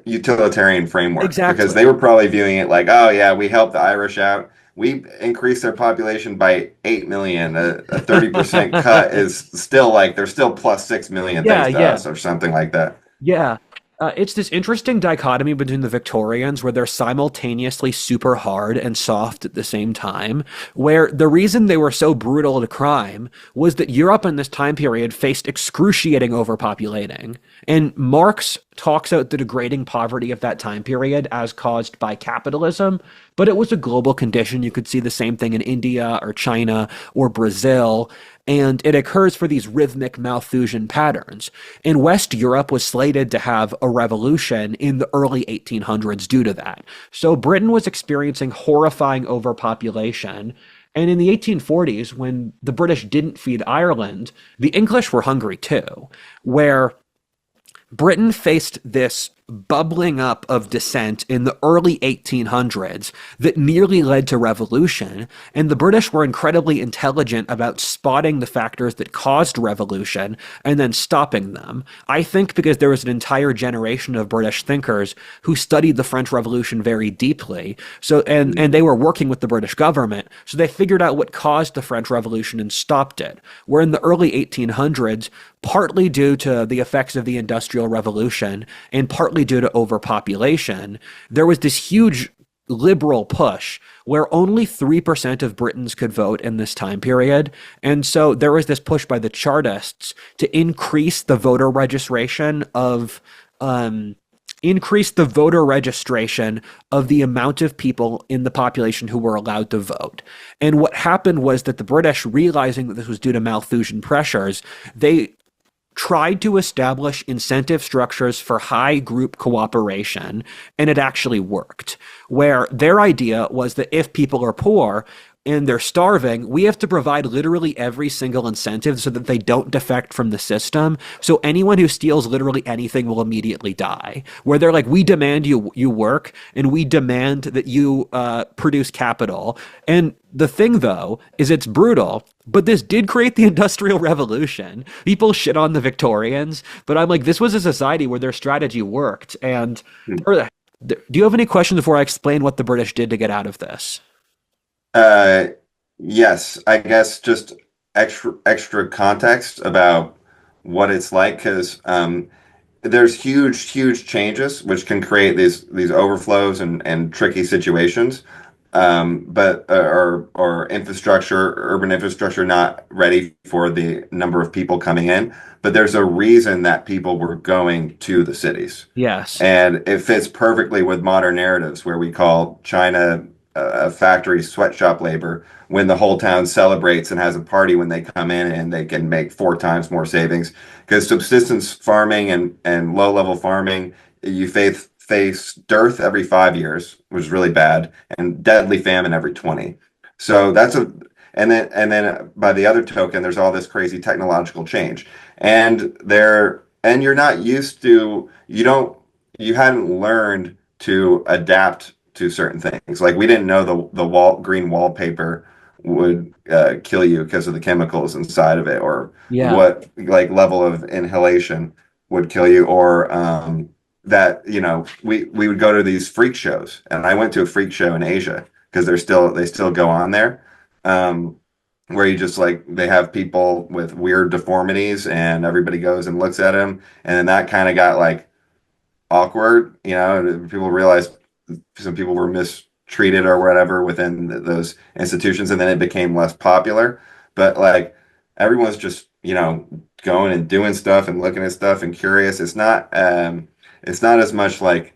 utilitarian framework because exactly, they were probably viewing it like, oh yeah, we helped the Irish out. We increased their population by 8 million. A 30% cut is still like they're still plus 6 million yeah, thanks to yeah. us or something like that. Yeah. It's this interesting dichotomy between the Victorians where they're simultaneously super hard and soft at the same time, where the reason they were so brutal to crime was that Europe in this time period faced excruciating overpopulating. And Marx talks out the degrading poverty of that time period as caused by capitalism, but it was a global condition. You could see the same thing in India or China or Brazil. And it occurs for these rhythmic Malthusian patterns. And West Europe was slated to have a revolution in the early 1800s due to that. So Britain was experiencing horrifying overpopulation. And in the 1840s, when the British didn't feed Ireland, the English were hungry too, where Britain faced this bubbling up of dissent in the early 1800s that nearly led to revolution, and the British were incredibly intelligent about spotting the factors that caused revolution and then stopping them. I think because there was an entire generation of British thinkers who studied the French Revolution very deeply, so and they were working with the British government, so they figured out what caused the French Revolution and stopped it. Where in the early 1800s, partly due to the effects of the Industrial Revolution and partly due to overpopulation, there was this huge liberal push where only 3% of Britons could vote in this time period. And so there was this push by the Chartists to increase the voter registration of the amount of people in the population who were allowed to vote. And what happened was that the British, realizing that this was due to Malthusian pressures, they tried to establish incentive structures for high group cooperation, and it actually worked. Where their idea was that if people are poor and they're starving, we have to provide literally every single incentive so that they don't defect from the system. So anyone who steals literally anything will immediately die. Where they're like, we demand you work, and we demand that you produce capital. And the thing, though, is it's brutal, but this did create the Industrial Revolution. People shit on the Victorians, but I'm like, this was a society where their strategy worked. And do you have any questions before I explain what the British did to get out of this? Uh, yes, I guess just extra context about what it's like because there's huge changes which can create these overflows and tricky situations. But or infrastructure, urban infrastructure not ready for the number of people coming in. But there's a reason that people were going to the cities. Yes. And it fits perfectly with modern narratives where we call China a factory sweatshop labor when the whole town celebrates and has a party when they come in and they can make 4 times more savings. Because subsistence farming and low level farming, you face dearth every 5 years, which is really bad, and deadly famine every 20. So that's a and then by the other token, there's all this crazy technological change. And you're not used to you don't you hadn't learned to adapt to certain things. Like we didn't know the green wallpaper would kill you because of the chemicals inside of it, or Yeah. what like level of inhalation would kill you, or that we would go to these freak shows, and I went to a freak show in Asia because they still go on there. Um, where you just like they have people with weird deformities and everybody goes and looks at them, and then that kind of got like awkward, and people realized some people were mistreated or whatever within those institutions, and then it became less popular. But like everyone's just, going and doing stuff and looking at stuff and curious. It's not as much like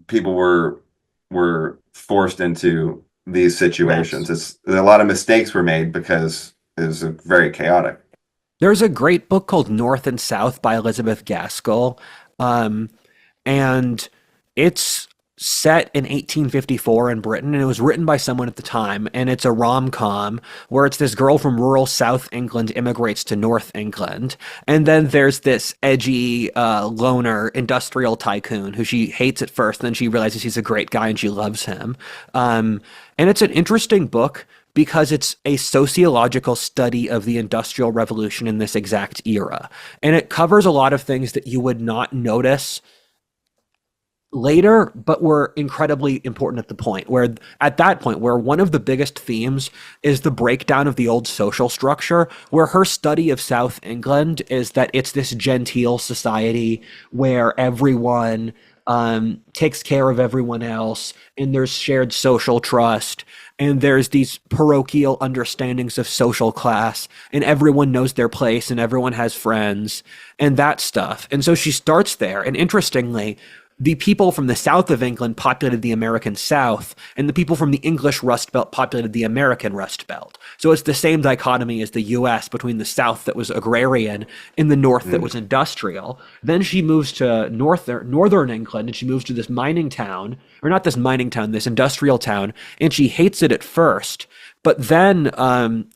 people were forced into these Yes. situations. It's a lot of mistakes were made because it was very chaotic. There's a great book called North and South by Elizabeth Gaskell. Um, and it's set in 1854 in Britain, and it was written by someone at the time, and it's a rom-com where it's this girl from rural South England immigrates to North England, and then there's this edgy loner industrial tycoon who she hates at first, and then she realizes he's a great guy and she loves him. And it's an interesting book because it's a sociological study of the Industrial Revolution in this exact era. And it covers a lot of things that you would not notice later, but were incredibly important at the point where, at that point, where one of the biggest themes is the breakdown of the old social structure, where her study of South England is that it's this genteel society where everyone takes care of everyone else, and there's shared social trust, and there's these parochial understandings of social class, and everyone knows their place, and everyone has friends, and that stuff. And so she starts there, and interestingly, the people from the south of England populated the American South, and the people from the English Rust Belt populated the American Rust Belt. So it's the same dichotomy as the US between the South that was agrarian and the North that Mm. was industrial. Then she moves to northern England, and she moves to this mining town, or not this mining town, this industrial town, and she hates it at first. But then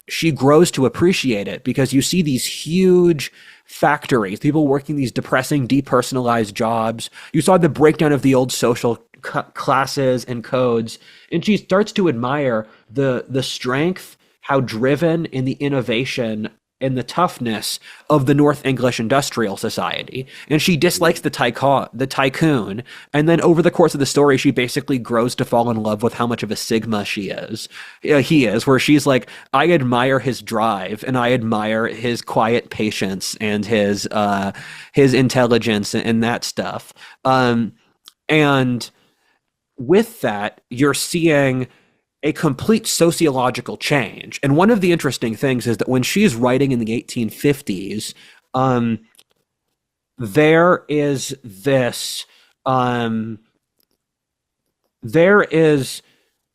she grows to appreciate it because you see these huge factories, people working these depressing, depersonalized jobs. You saw the breakdown of the old social classes and codes, and she starts to admire the strength, how driven, in the innovation and the toughness of the North English industrial society. And she dislikes the tycoon. And then over the course of the story, she basically grows to fall in love with how much of a Sigma he is, where she's like, I admire his drive and I admire his quiet patience and his intelligence and that stuff. And with that, you're seeing a complete sociological change. And one of the interesting things is that when she's writing in the 1850s, um, there is this, um, there is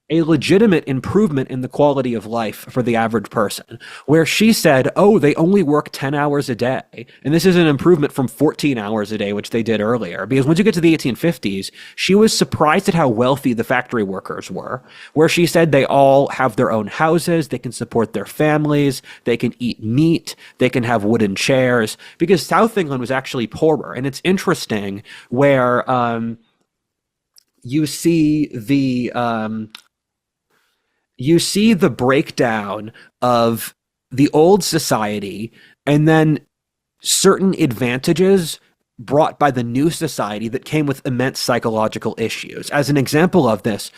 a legitimate improvement in the quality of life for the average person, where she said, oh, they only work 10 hours a day. And this is an improvement from 14 hours a day, which they did earlier. Because once you get to the 1850s, she was surprised at how wealthy the factory workers were, where she said they all have their own houses, they can support their families, they can eat meat, they can have wooden chairs, because South England was actually poorer. And it's interesting where you see the you see the breakdown of the old society and then certain advantages brought by the new society that came with immense psychological issues. As an example of this,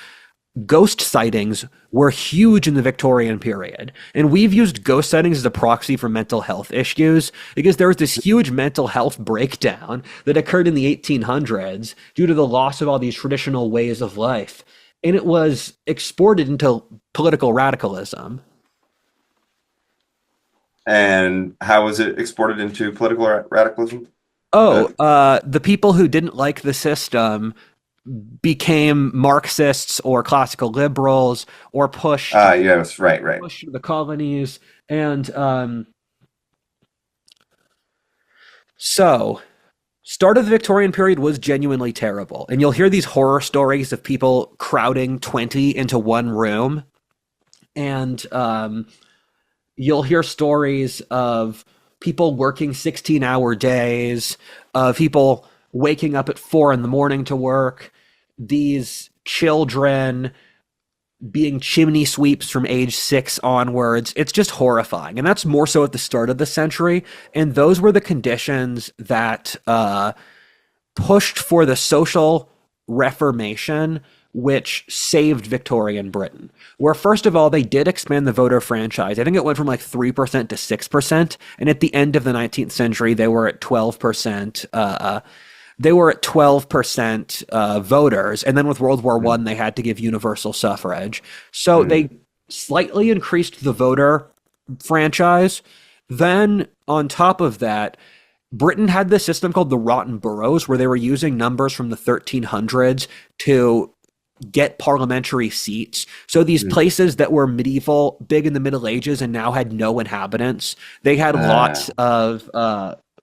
ghost sightings were huge in the Victorian period. And we've used ghost sightings as a proxy for mental health issues because there was this huge mental health breakdown that occurred in the 1800s due to the loss of all these traditional ways of life. And it was exported into political radicalism. And how was it exported into political radicalism? Oh, Uh, the people who didn't like the system became Marxists or classical liberals or yes, right. pushed to the colonies. And so start of the Victorian period was genuinely terrible. And you'll hear these horror stories of people crowding 20 into one room. And you'll hear stories of people working 16-hour days, of people waking up at 4 in the morning to work, these children being chimney sweeps from age 6 onwards. It's just horrifying. And that's more so at the start of the century. And those were the conditions that pushed for the social reformation, which saved Victorian Britain. Where, first of all, they did expand the voter franchise. I think it went from like 3% to 6%. And at the end of the 19th century, they were at 12%. They were at 12% voters. And then with World War One, they had to give universal suffrage. So they slightly increased the voter franchise. Then, on top of that, Britain had this system called the Rotten Boroughs, where they were using numbers from the 1300s to get parliamentary seats. So these places that were medieval, big in the Middle Ages, and now had no inhabitants, they had lots of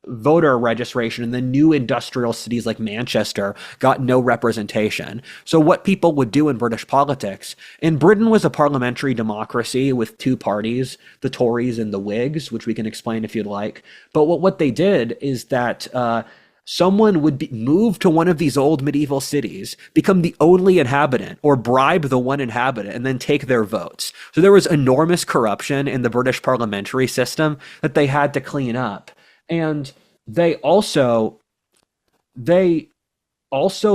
voter registration, and the new industrial cities like Manchester got no representation. So what people would do in British politics, and Britain was a parliamentary democracy with two parties, the Tories and the Whigs, which we can explain if you'd like. But what they did is that someone would move to one of these old medieval cities, become the only inhabitant, or bribe the one inhabitant, and then take their votes. So there was enormous corruption in the British parliamentary system that they had to clean up. And they also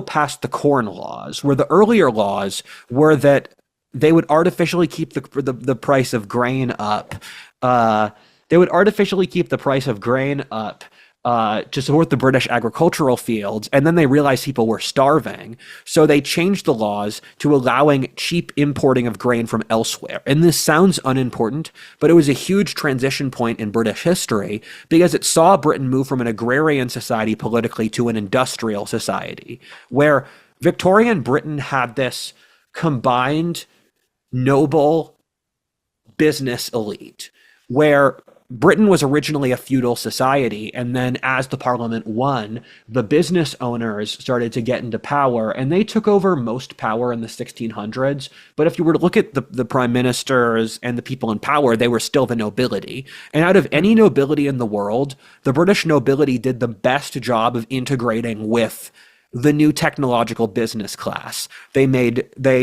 passed the Corn Laws, where the earlier laws were that they would artificially keep the price of grain up. They would artificially keep the price of grain up to support the British agricultural fields, and then they realized people were starving, so they changed the laws to allowing cheap importing of grain from elsewhere. And this sounds unimportant, but it was a huge transition point in British history because it saw Britain move from an agrarian society politically to an industrial society, where Victorian Britain had this combined noble business elite, where Britain was originally a feudal society, and then as the Parliament won, the business owners started to get into power, and they took over most power in the 1600s. But if you were to look at the prime ministers and the people in power, they were still the nobility. And out of any nobility in the world, the British nobility did the best job of integrating with the new technological business class. They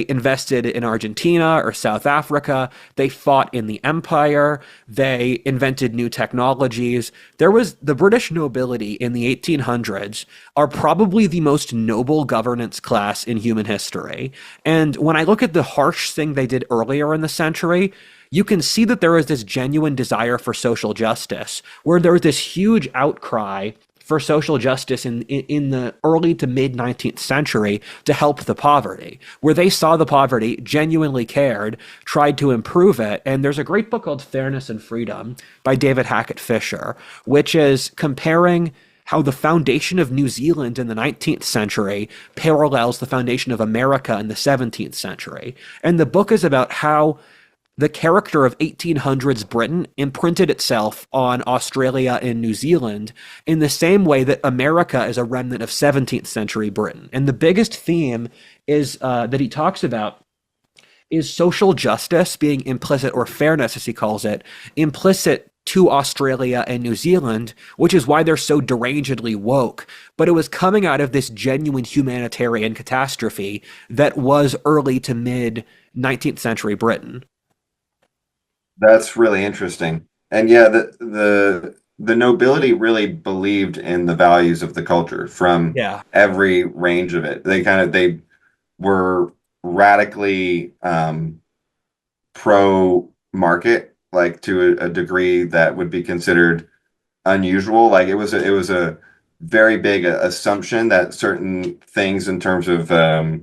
invested in Argentina or South Africa. They fought in the empire. They invented new technologies. The British nobility in the 1800s are probably the most noble governance class in human history. And when I look at the harsh thing they did earlier in the century, you can see that there is this genuine desire for social justice, where there was this huge outcry for social justice in the early to mid 19th century to help the poverty, where they saw the poverty, genuinely cared, tried to improve it. And there's a great book called Fairness and Freedom by David Hackett Fisher, which is comparing how the foundation of New Zealand in the 19th century parallels the foundation of America in the 17th century. And the book is about how the character of 1800s Britain imprinted itself on Australia and New Zealand in the same way that America is a remnant of 17th century Britain. And the biggest theme is that he talks about is social justice being implicit, or fairness as he calls it, implicit to Australia and New Zealand, which is why they're so derangedly woke. But it was coming out of this genuine humanitarian catastrophe that was early to mid 19th century Britain. That's really interesting. And yeah, the nobility really believed in the values of the culture from Yeah. every range of it. They were radically pro market, like to a degree that would be considered unusual. Like it was a very big assumption that certain things in terms of uh,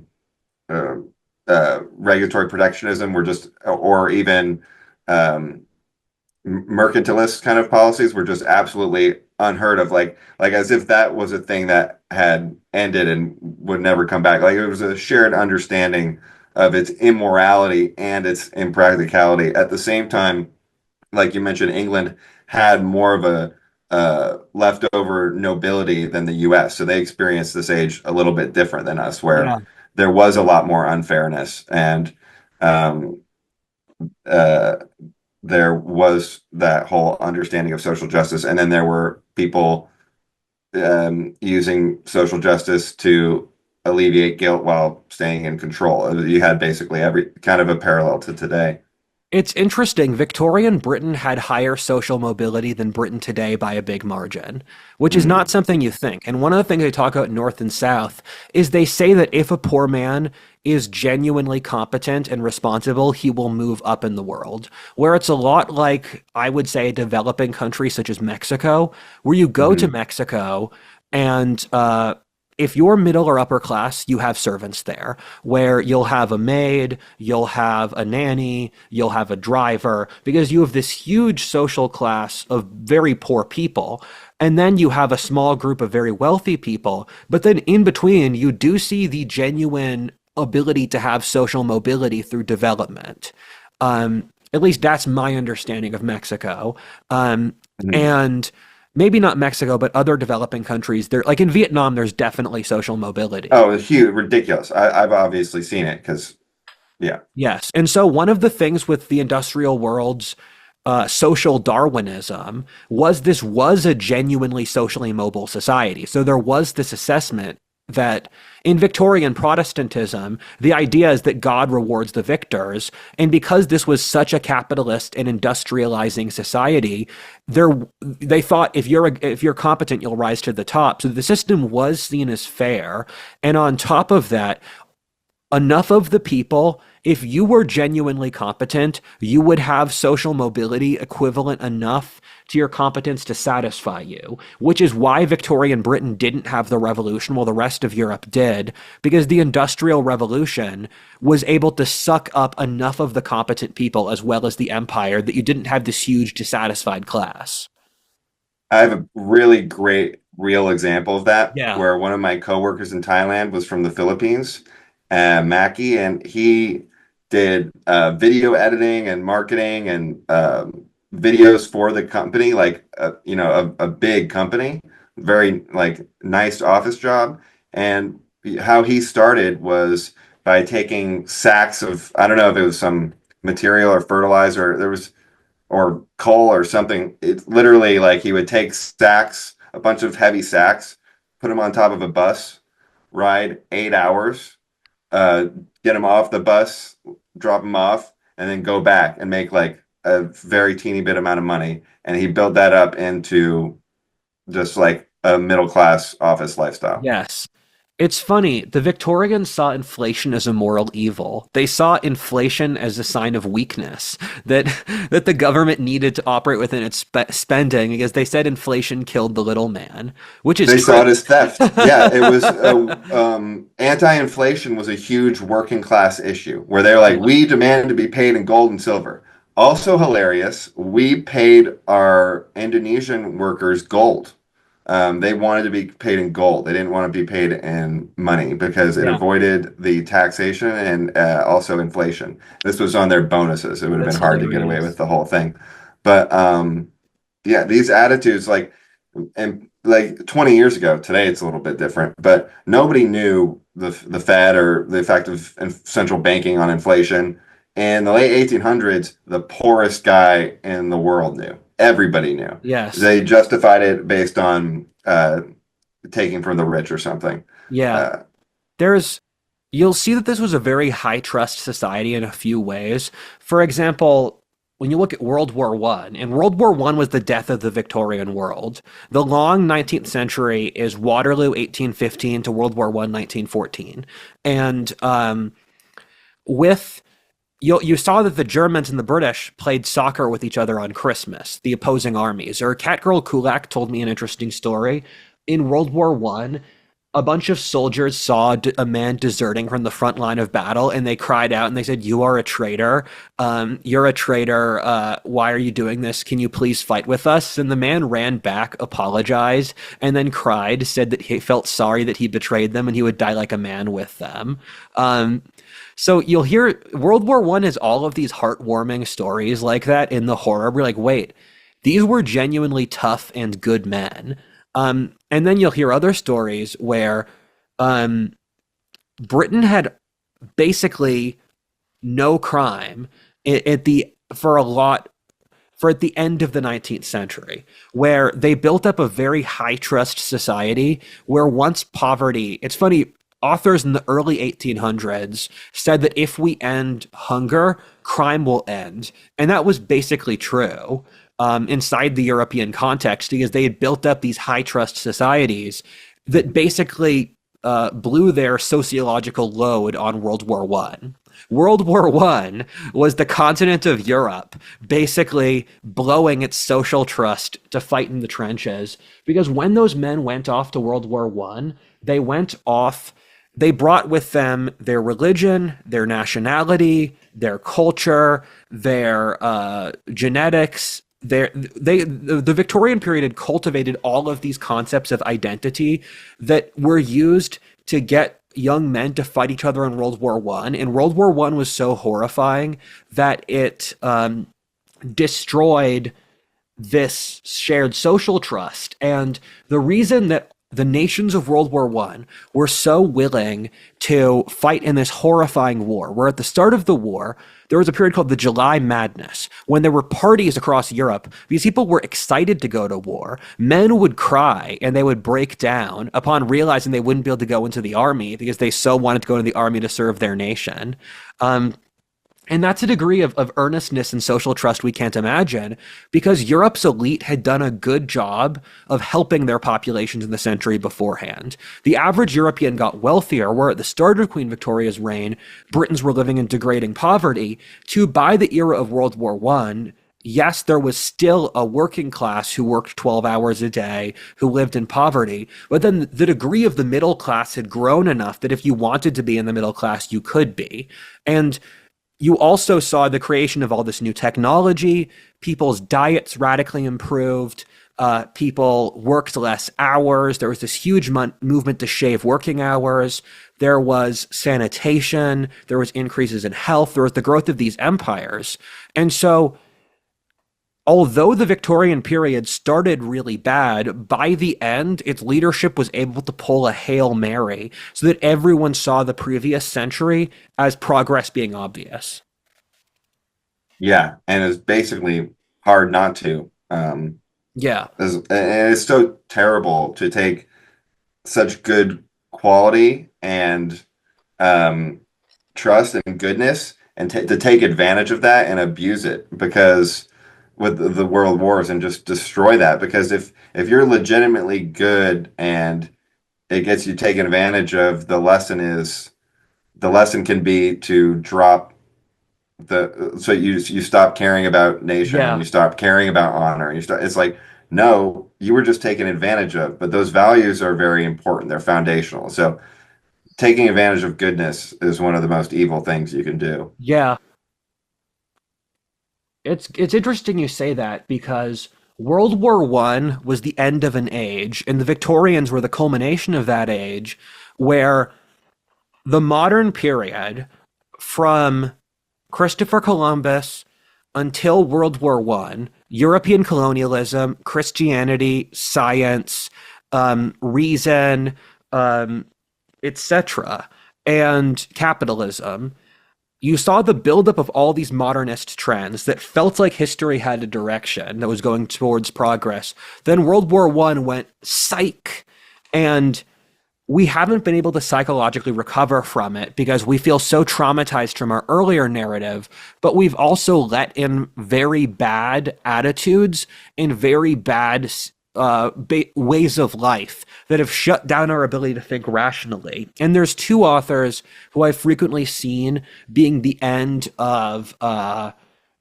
regulatory protectionism were just, or even um, mercantilist kind of policies were just absolutely unheard of. Like as if that was a thing that had ended and would never come back. Like it was a shared understanding of its immorality and its impracticality. At the same time, like you mentioned, England had more of a leftover nobility than the US. So they experienced this age a little bit different than us, where Yeah. there was a lot more unfairness. And um, uh, there was that whole understanding of social justice, and then there were people using social justice to alleviate guilt while staying in control. You had basically every kind of a parallel to today. It's interesting. Victorian Britain had higher social mobility than Britain today by a big margin, which is not Mm. something you think. And one of the things they talk about North and South is they say that if a poor man is genuinely competent and responsible, he will move up in the world. Where it's a lot like, I would say, a developing country such as Mexico, where you go to Mhm. Mexico and if you're middle or upper class, you have servants there where you'll have a maid, you'll have a nanny, you'll have a driver, because you have this huge social class of very poor people. And then you have a small group of very wealthy people. But then in between, you do see the genuine ability to have social mobility through development. At least that's my understanding of Mexico. Mhm. And maybe not Mexico, but other developing countries. There, like in Vietnam, there's definitely social mobility. Oh, it's huge, ridiculous. I've obviously seen it because, yeah. Yes. And so one of the things with the industrial world's social Darwinism was this was a genuinely socially mobile society. So there was this assessment that in Victorian Protestantism, the idea is that God rewards the victors. And because this was such a capitalist and industrializing society, there they thought if you're competent, you'll rise to the top. So the system was seen as fair. And on top of that, enough of the people, if you were genuinely competent, you would have social mobility equivalent enough to your competence to satisfy you, which is why Victorian Britain didn't have the revolution while the rest of Europe did, because the Industrial Revolution was able to suck up enough of the competent people as well as the empire that you didn't have this huge dissatisfied class. I have a really great real example of that Yeah. where one of my coworkers in Thailand was from the Philippines, Mackie, and he did video editing and marketing and videos for the company, like a big company, very like nice office job. And how he started was by taking sacks of, I don't know if it was some material or fertilizer. There was or coal or something. It's literally like he would take sacks, a bunch of heavy sacks, put them on top of a bus, ride 8 hours, uh, get them off the bus, drop them off, and then go back and make like a very teeny bit amount of money. And he built that up into just like a middle class office lifestyle. Yes. It's funny. The Victorians saw inflation as a moral evil. They saw inflation as a sign of weakness, that that the government needed to operate within its spending because they said inflation killed the little man, which is They true. saw it as theft. Yeah, it was anti-inflation was a huge working class issue where they're like, Yeah. we demand to be paid in gold and silver. Also hilarious, we paid our Indonesian workers gold. They wanted to be paid in gold. They didn't want to be paid in money because it Yeah, avoided the taxation and also inflation. This was on their bonuses. It would have been that's hard to get away with hilarious. the whole thing. But yeah, these attitudes like and like 20 years ago, today it's a little bit different, but nobody knew the Fed or the effect of central banking on inflation. In the late 1800s, the poorest guy in the world knew. Everybody knew. Yes. They justified it based on taking from the rich or something. Yeah. Uh, There's You'll see that this was a very high trust society in a few ways. For example, when you look at World War One, and World War One was the death of the Victorian world. The long 19th century is Waterloo 1815 to World War One 1914. And with you saw that the Germans and the British played soccer with each other on Christmas, the opposing armies. Or Catgirl Kulak told me an interesting story. In World War One, a bunch of soldiers saw a man deserting from the front line of battle, and they cried out and they said, "You are a traitor. You're a traitor. Why are you doing this? Can you please fight with us?" And the man ran back, apologized, and then cried, said that he felt sorry that he betrayed them and he would die like a man with them. Um, so you'll hear World War One is all of these heartwarming stories like that in the horror. We're like, wait, these were genuinely tough and good men. And then you'll hear other stories where um, Britain had basically no crime at the for a lot. for at the end of the 19th century, where they built up a very high trust society where once poverty, it's funny, authors in the early 1800s said that if we end hunger, crime will end. And that was basically true inside the European context because they had built up these high trust societies that basically blew their sociological load on World War One. World War One was the continent of Europe basically blowing its social trust to fight in the trenches because when those men went off to World War One, they went off. They brought with them their religion, their nationality, their culture, their genetics. The Victorian period had cultivated all of these concepts of identity that were used to get young men to fight each other in World War One. And World War One was so horrifying that it destroyed this shared social trust. And the reason that the nations of World War One were so willing to fight in this horrifying war, where at the start of the war, there was a period called the July Madness, when there were parties across Europe. These people were excited to go to war. Men would cry and they would break down upon realizing they wouldn't be able to go into the army because they so wanted to go into the army to serve their nation. And that's a degree of earnestness and social trust we can't imagine because Europe's elite had done a good job of helping their populations in the century beforehand. The average European got wealthier, where at the start of Queen Victoria's reign, Britons were living in degrading poverty, to by the era of World War One, yes, there was still a working class who worked 12 hours a day, who lived in poverty, but then the degree of the middle class had grown enough that if you wanted to be in the middle class, you could be. And you also saw the creation of all this new technology. People's diets radically improved. People worked less hours. There was this huge movement to shave working hours. There was sanitation. There was increases in health. There was the growth of these empires. And so although the Victorian period started really bad, by the end, its leadership was able to pull a Hail Mary so that everyone saw the previous century as progress being obvious. Yeah, and it's basically hard not to. Yeah. And it's so terrible to take such good quality and trust and goodness and to take advantage of that and abuse it because with the world wars and just destroy that because if you're legitimately good and it gets you taken advantage of, the lesson can be to drop so you stop caring about nation and Yeah. you stop caring about honor and it's like no, you were just taken advantage of, but those values are very important, they're foundational. So taking advantage of goodness is one of the most evil things you can do. Yeah. It's interesting you say that because World War One was the end of an age, and the Victorians were the culmination of that age, where the modern period from Christopher Columbus until World War One, European colonialism, Christianity, science, reason, etc., and capitalism, you saw the buildup of all these modernist trends that felt like history had a direction that was going towards progress. Then World War One went psych, and we haven't been able to psychologically recover from it because we feel so traumatized from our earlier narrative, but we've also let in very bad attitudes and very bad ways of life that have shut down our ability to think rationally. And there's two authors who I've frequently seen being the end of the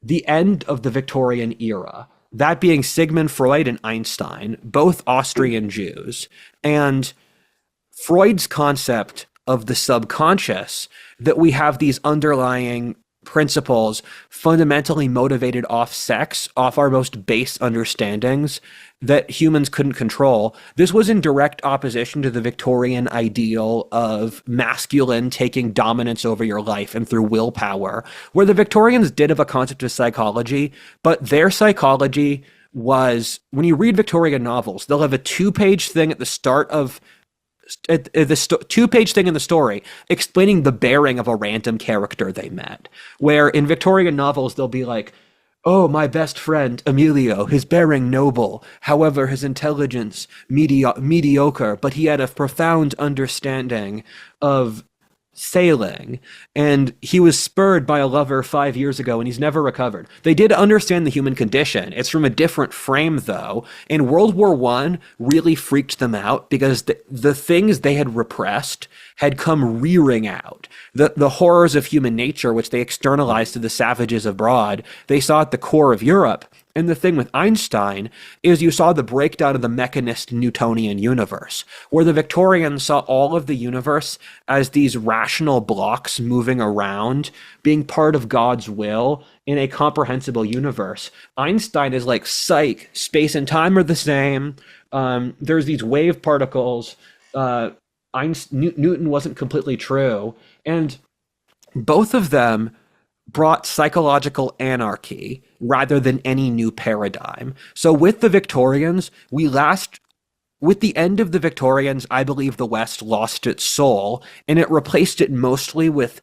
Victorian era. That being Sigmund Freud and Einstein, both Austrian Jews. And Freud's concept of the subconscious, that we have these underlying principles fundamentally motivated off sex, off our most base understandings that humans couldn't control. This was in direct opposition to the Victorian ideal of masculine taking dominance over your life and through willpower, where the Victorians did have a concept of psychology, but their psychology was, when you read Victorian novels, they'll have a two-page thing at the start of two-page thing in the story explaining the bearing of a random character they met, where in Victorian novels they'll be like, Oh, my best friend, Emilio, his bearing noble, however his intelligence mediocre, but he had a profound understanding of sailing, and he was spurred by a lover 5 years ago, and he's never recovered. They did understand the human condition. It's from a different frame, though. And World War One really freaked them out because the things they had repressed had come rearing out. The horrors of human nature, which they externalized to the savages abroad, they saw at the core of Europe. And the thing with Einstein is you saw the breakdown of the mechanist Newtonian universe, where the Victorians saw all of the universe as these rational blocks moving around, being part of God's will in a comprehensible universe. Einstein is like, psych, space and time are the same. There's these wave particles. Newton wasn't completely true. And both of them brought psychological anarchy rather than any new paradigm. So with the Victorians, with the end of the Victorians, I believe the West lost its soul, and it replaced it mostly with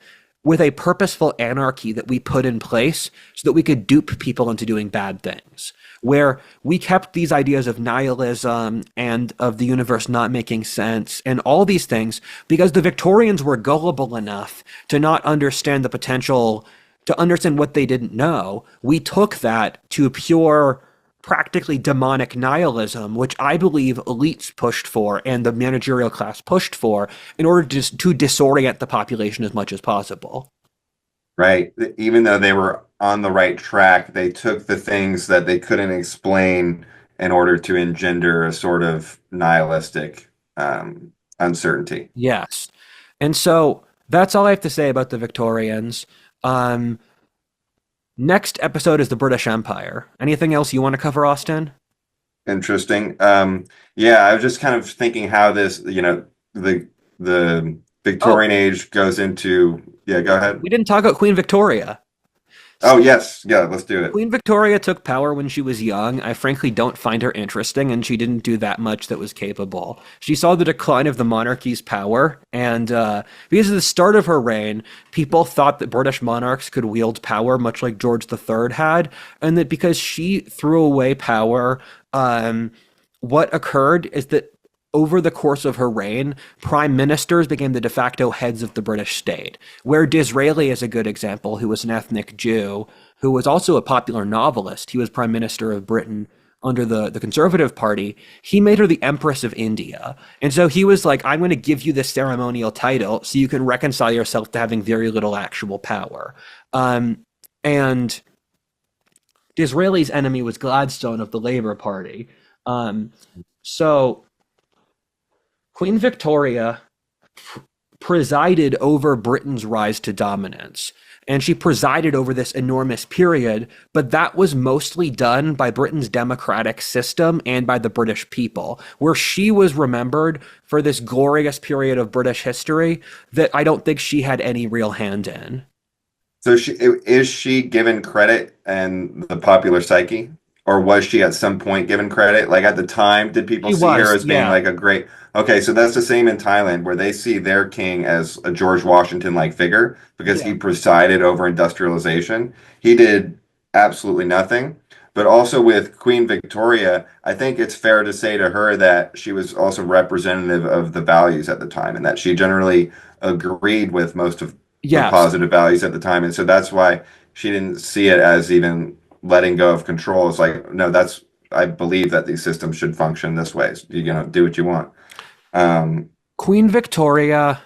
a purposeful anarchy that we put in place so that we could dupe people into doing bad things, where we kept these ideas of nihilism and of the universe not making sense and all these things because the Victorians were gullible enough to not understand the potential, to understand what they didn't know. We took that to pure, practically demonic nihilism, which I believe elites pushed for and the managerial class pushed for in order to disorient the population as much as possible. Right. Even though they were on the right track, they took the things that they couldn't explain in order to engender a sort of nihilistic uncertainty. Yes. And so that's all I have to say about the Victorians. Um, Next episode is the British Empire. Anything else you want to cover, Austin? Interesting. Yeah, I was just kind of thinking how this, the Oh, Victorian age goes into, yeah, go ahead. we didn't talk about Queen Victoria. Oh, yes. Yeah, let's do it. Queen Victoria took power when she was young. I frankly don't find her interesting, and she didn't do that much that was capable. She saw the decline of the monarchy's power, and because of the start of her reign, people thought that British monarchs could wield power much like George III had, and that because she threw away power, what occurred is that over the course of her reign, prime ministers became the de facto heads of the British state, where Disraeli is a good example, who was an ethnic Jew, who was also a popular novelist. He was prime minister of Britain under the Conservative Party. He made her the Empress of India. And so he was like, I'm going to give you this ceremonial title so you can reconcile yourself to having very little actual power. And Disraeli's enemy was Gladstone of the Labour Party. So Queen Victoria presided over Britain's rise to dominance. And she presided over this enormous period, but that was mostly done by Britain's democratic system and by the British people, where she was remembered for this glorious period of British history that I don't think she had any real hand in. So is she given credit in the popular psyche? Or was she at some point given credit? Like at the time, did people She see her was, as being yeah, like a great? Okay, so that's the same in Thailand, where they see their king as a George Washington-like figure because yeah, he presided over industrialization. He did absolutely nothing. But also with Queen Victoria, I think it's fair to say to her that she was also representative of the values at the time and that she generally agreed with most of the yes. positive values at the time. And so that's why she didn't see it as even letting go of control. It's like, no, that's, I believe that these systems should function this way. So you're gonna do what you want. Um, Queen Victoria,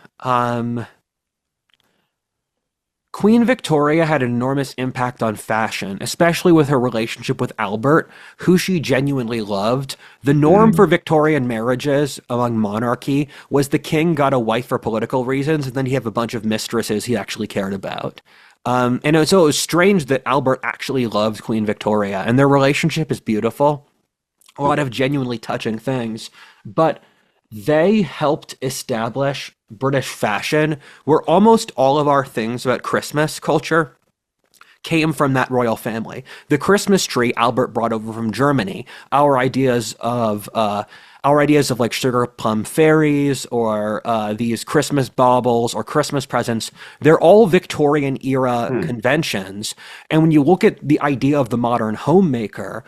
Queen Victoria had an enormous impact on fashion, especially with her relationship with Albert, who she genuinely loved. The norm for mm, Victorian marriages among monarchy was the king got a wife for political reasons, and then he had a bunch of mistresses he actually cared about. So it was strange that Albert actually loved Queen Victoria, and their relationship is beautiful. A lot of genuinely touching things. But they helped establish British fashion, where almost all of our things about Christmas culture came from that royal family. The Christmas tree Albert brought over from Germany. Our ideas of like sugar plum fairies or these Christmas baubles or Christmas presents, they're all Victorian era Hmm. conventions. And when you look at the idea of the modern homemaker,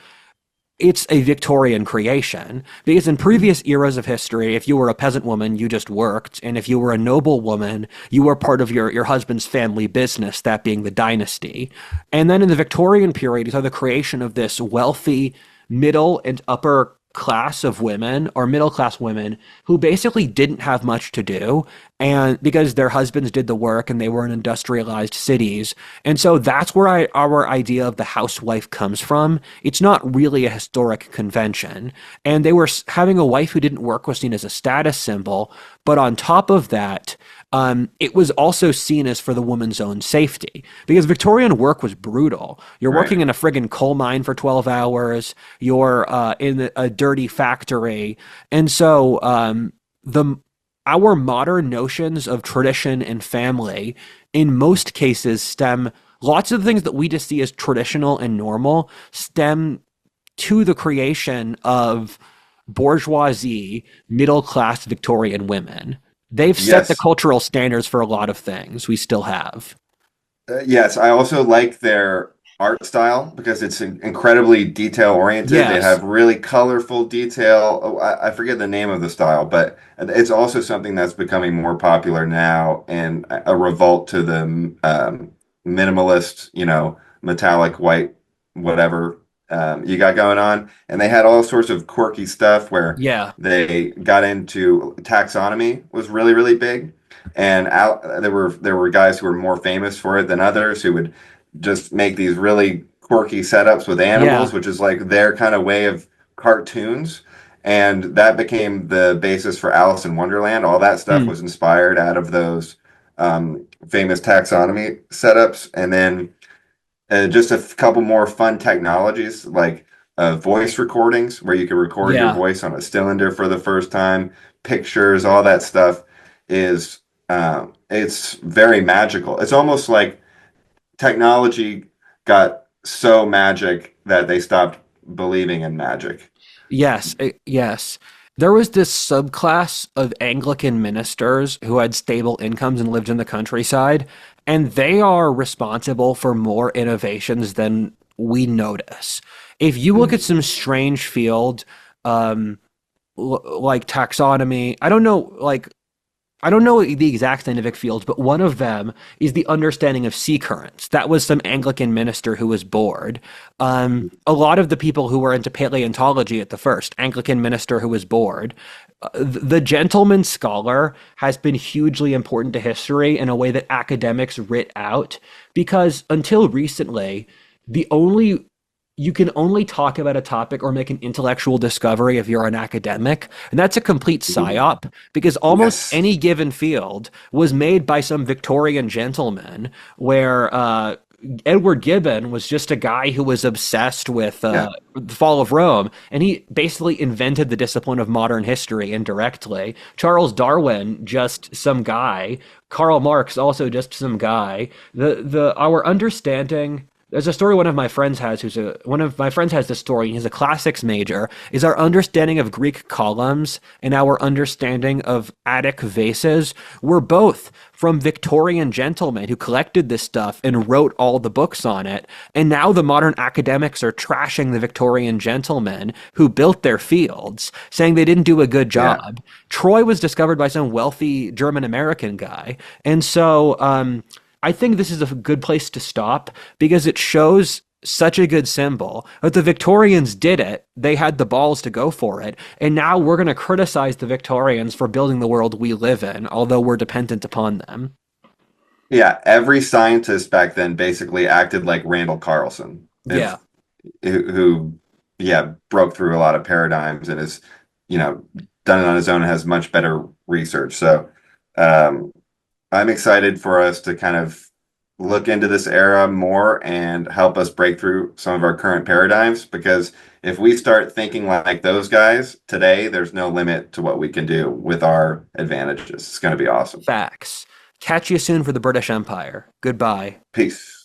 it's a Victorian creation. Because in Hmm. previous eras of history, if you were a peasant woman, you just worked. And if you were a noble woman, you were part of your husband's family business, that being the dynasty. And then in the Victorian period, you saw the creation of this wealthy middle and upper class of women or middle class women who basically didn't have much to do and because their husbands did the work and they were in industrialized cities. And so that's where our idea of the housewife comes from. It's not really a historic convention. And they were having a wife who didn't work was seen as a status symbol. But on top of that, it was also seen as for the woman's own safety because Victorian work was brutal. You're Right. working in a friggin' coal mine for 12 hours. You're in a dirty factory. And so the our modern notions of tradition and family in most cases stem lots of the things that we just see as traditional and normal stem to the creation of bourgeoisie, middle class Victorian women. They've set the Yes. cultural standards for a lot of things we still have. Yes, I also like their art style because it's incredibly detail oriented. They Yes. have really colorful detail. Oh, I forget the name of the style, but it's also something that's becoming more popular now and a revolt to the minimalist, metallic white, whatever you got going on. And they had all sorts of quirky stuff where Yeah. they got into taxonomy was really, really big. And there were guys who were more famous for it than others who would just make these really quirky setups with animals, Yeah. which is like their kind of way of cartoons. And that became the basis for Alice in Wonderland. All that stuff Hmm. was inspired out of those famous taxonomy setups. And then just a couple more fun technologies like voice recordings where you can record your Yeah. voice on a cylinder for the first time, pictures, all that stuff is it's very magical. It's almost like technology got so magic that they stopped believing in magic. Yes, yes. There was this subclass of Anglican ministers who had stable incomes and lived in the countryside, and they are responsible for more innovations than we notice. If you look at Mhm. some strange field, um, like taxonomy, I don't know the exact scientific fields, but one of them is the understanding of sea currents. That was some Anglican minister who was bored. A lot of the people who were into paleontology at the first, Anglican minister who was bored. The gentleman scholar has been hugely important to history in a way that academics writ out because until recently, the only you can only talk about a topic or make an intellectual discovery if you're an academic. And that's a complete Mhm. psyop because almost Yes. any given field was made by some Victorian gentleman where Edward Gibbon was just a guy who was obsessed with Yeah. the fall of Rome, and he basically invented the discipline of modern history indirectly. Charles Darwin, just some guy. Karl Marx, also just some guy. The our understanding there's a story one of my friends has one of my friends has this story. He's a classics major. Is our understanding of Greek columns and our understanding of Attic vases were both from Victorian gentlemen who collected this stuff and wrote all the books on it. And now the modern academics are trashing the Victorian gentlemen who built their fields, saying they didn't do a good Yeah. job. Troy was discovered by some wealthy German American guy. And so I think this is a good place to stop because it shows such a good symbol. But the Victorians did it. They had the balls to go for it. And now we're going to criticize the Victorians for building the world we live in, although we're dependent upon them. Yeah. Every scientist back then basically acted like Randall Carlson, Yeah, who yeah, broke through a lot of paradigms and is, you know, done it on his own and has much better research. So um, I'm excited for us to kind of look into this era more and help us break through some of our current paradigms because if we start thinking like those guys today, there's no limit to what we can do with our advantages. It's going to be awesome. facts. Catch you soon for the British Empire. Goodbye. Peace.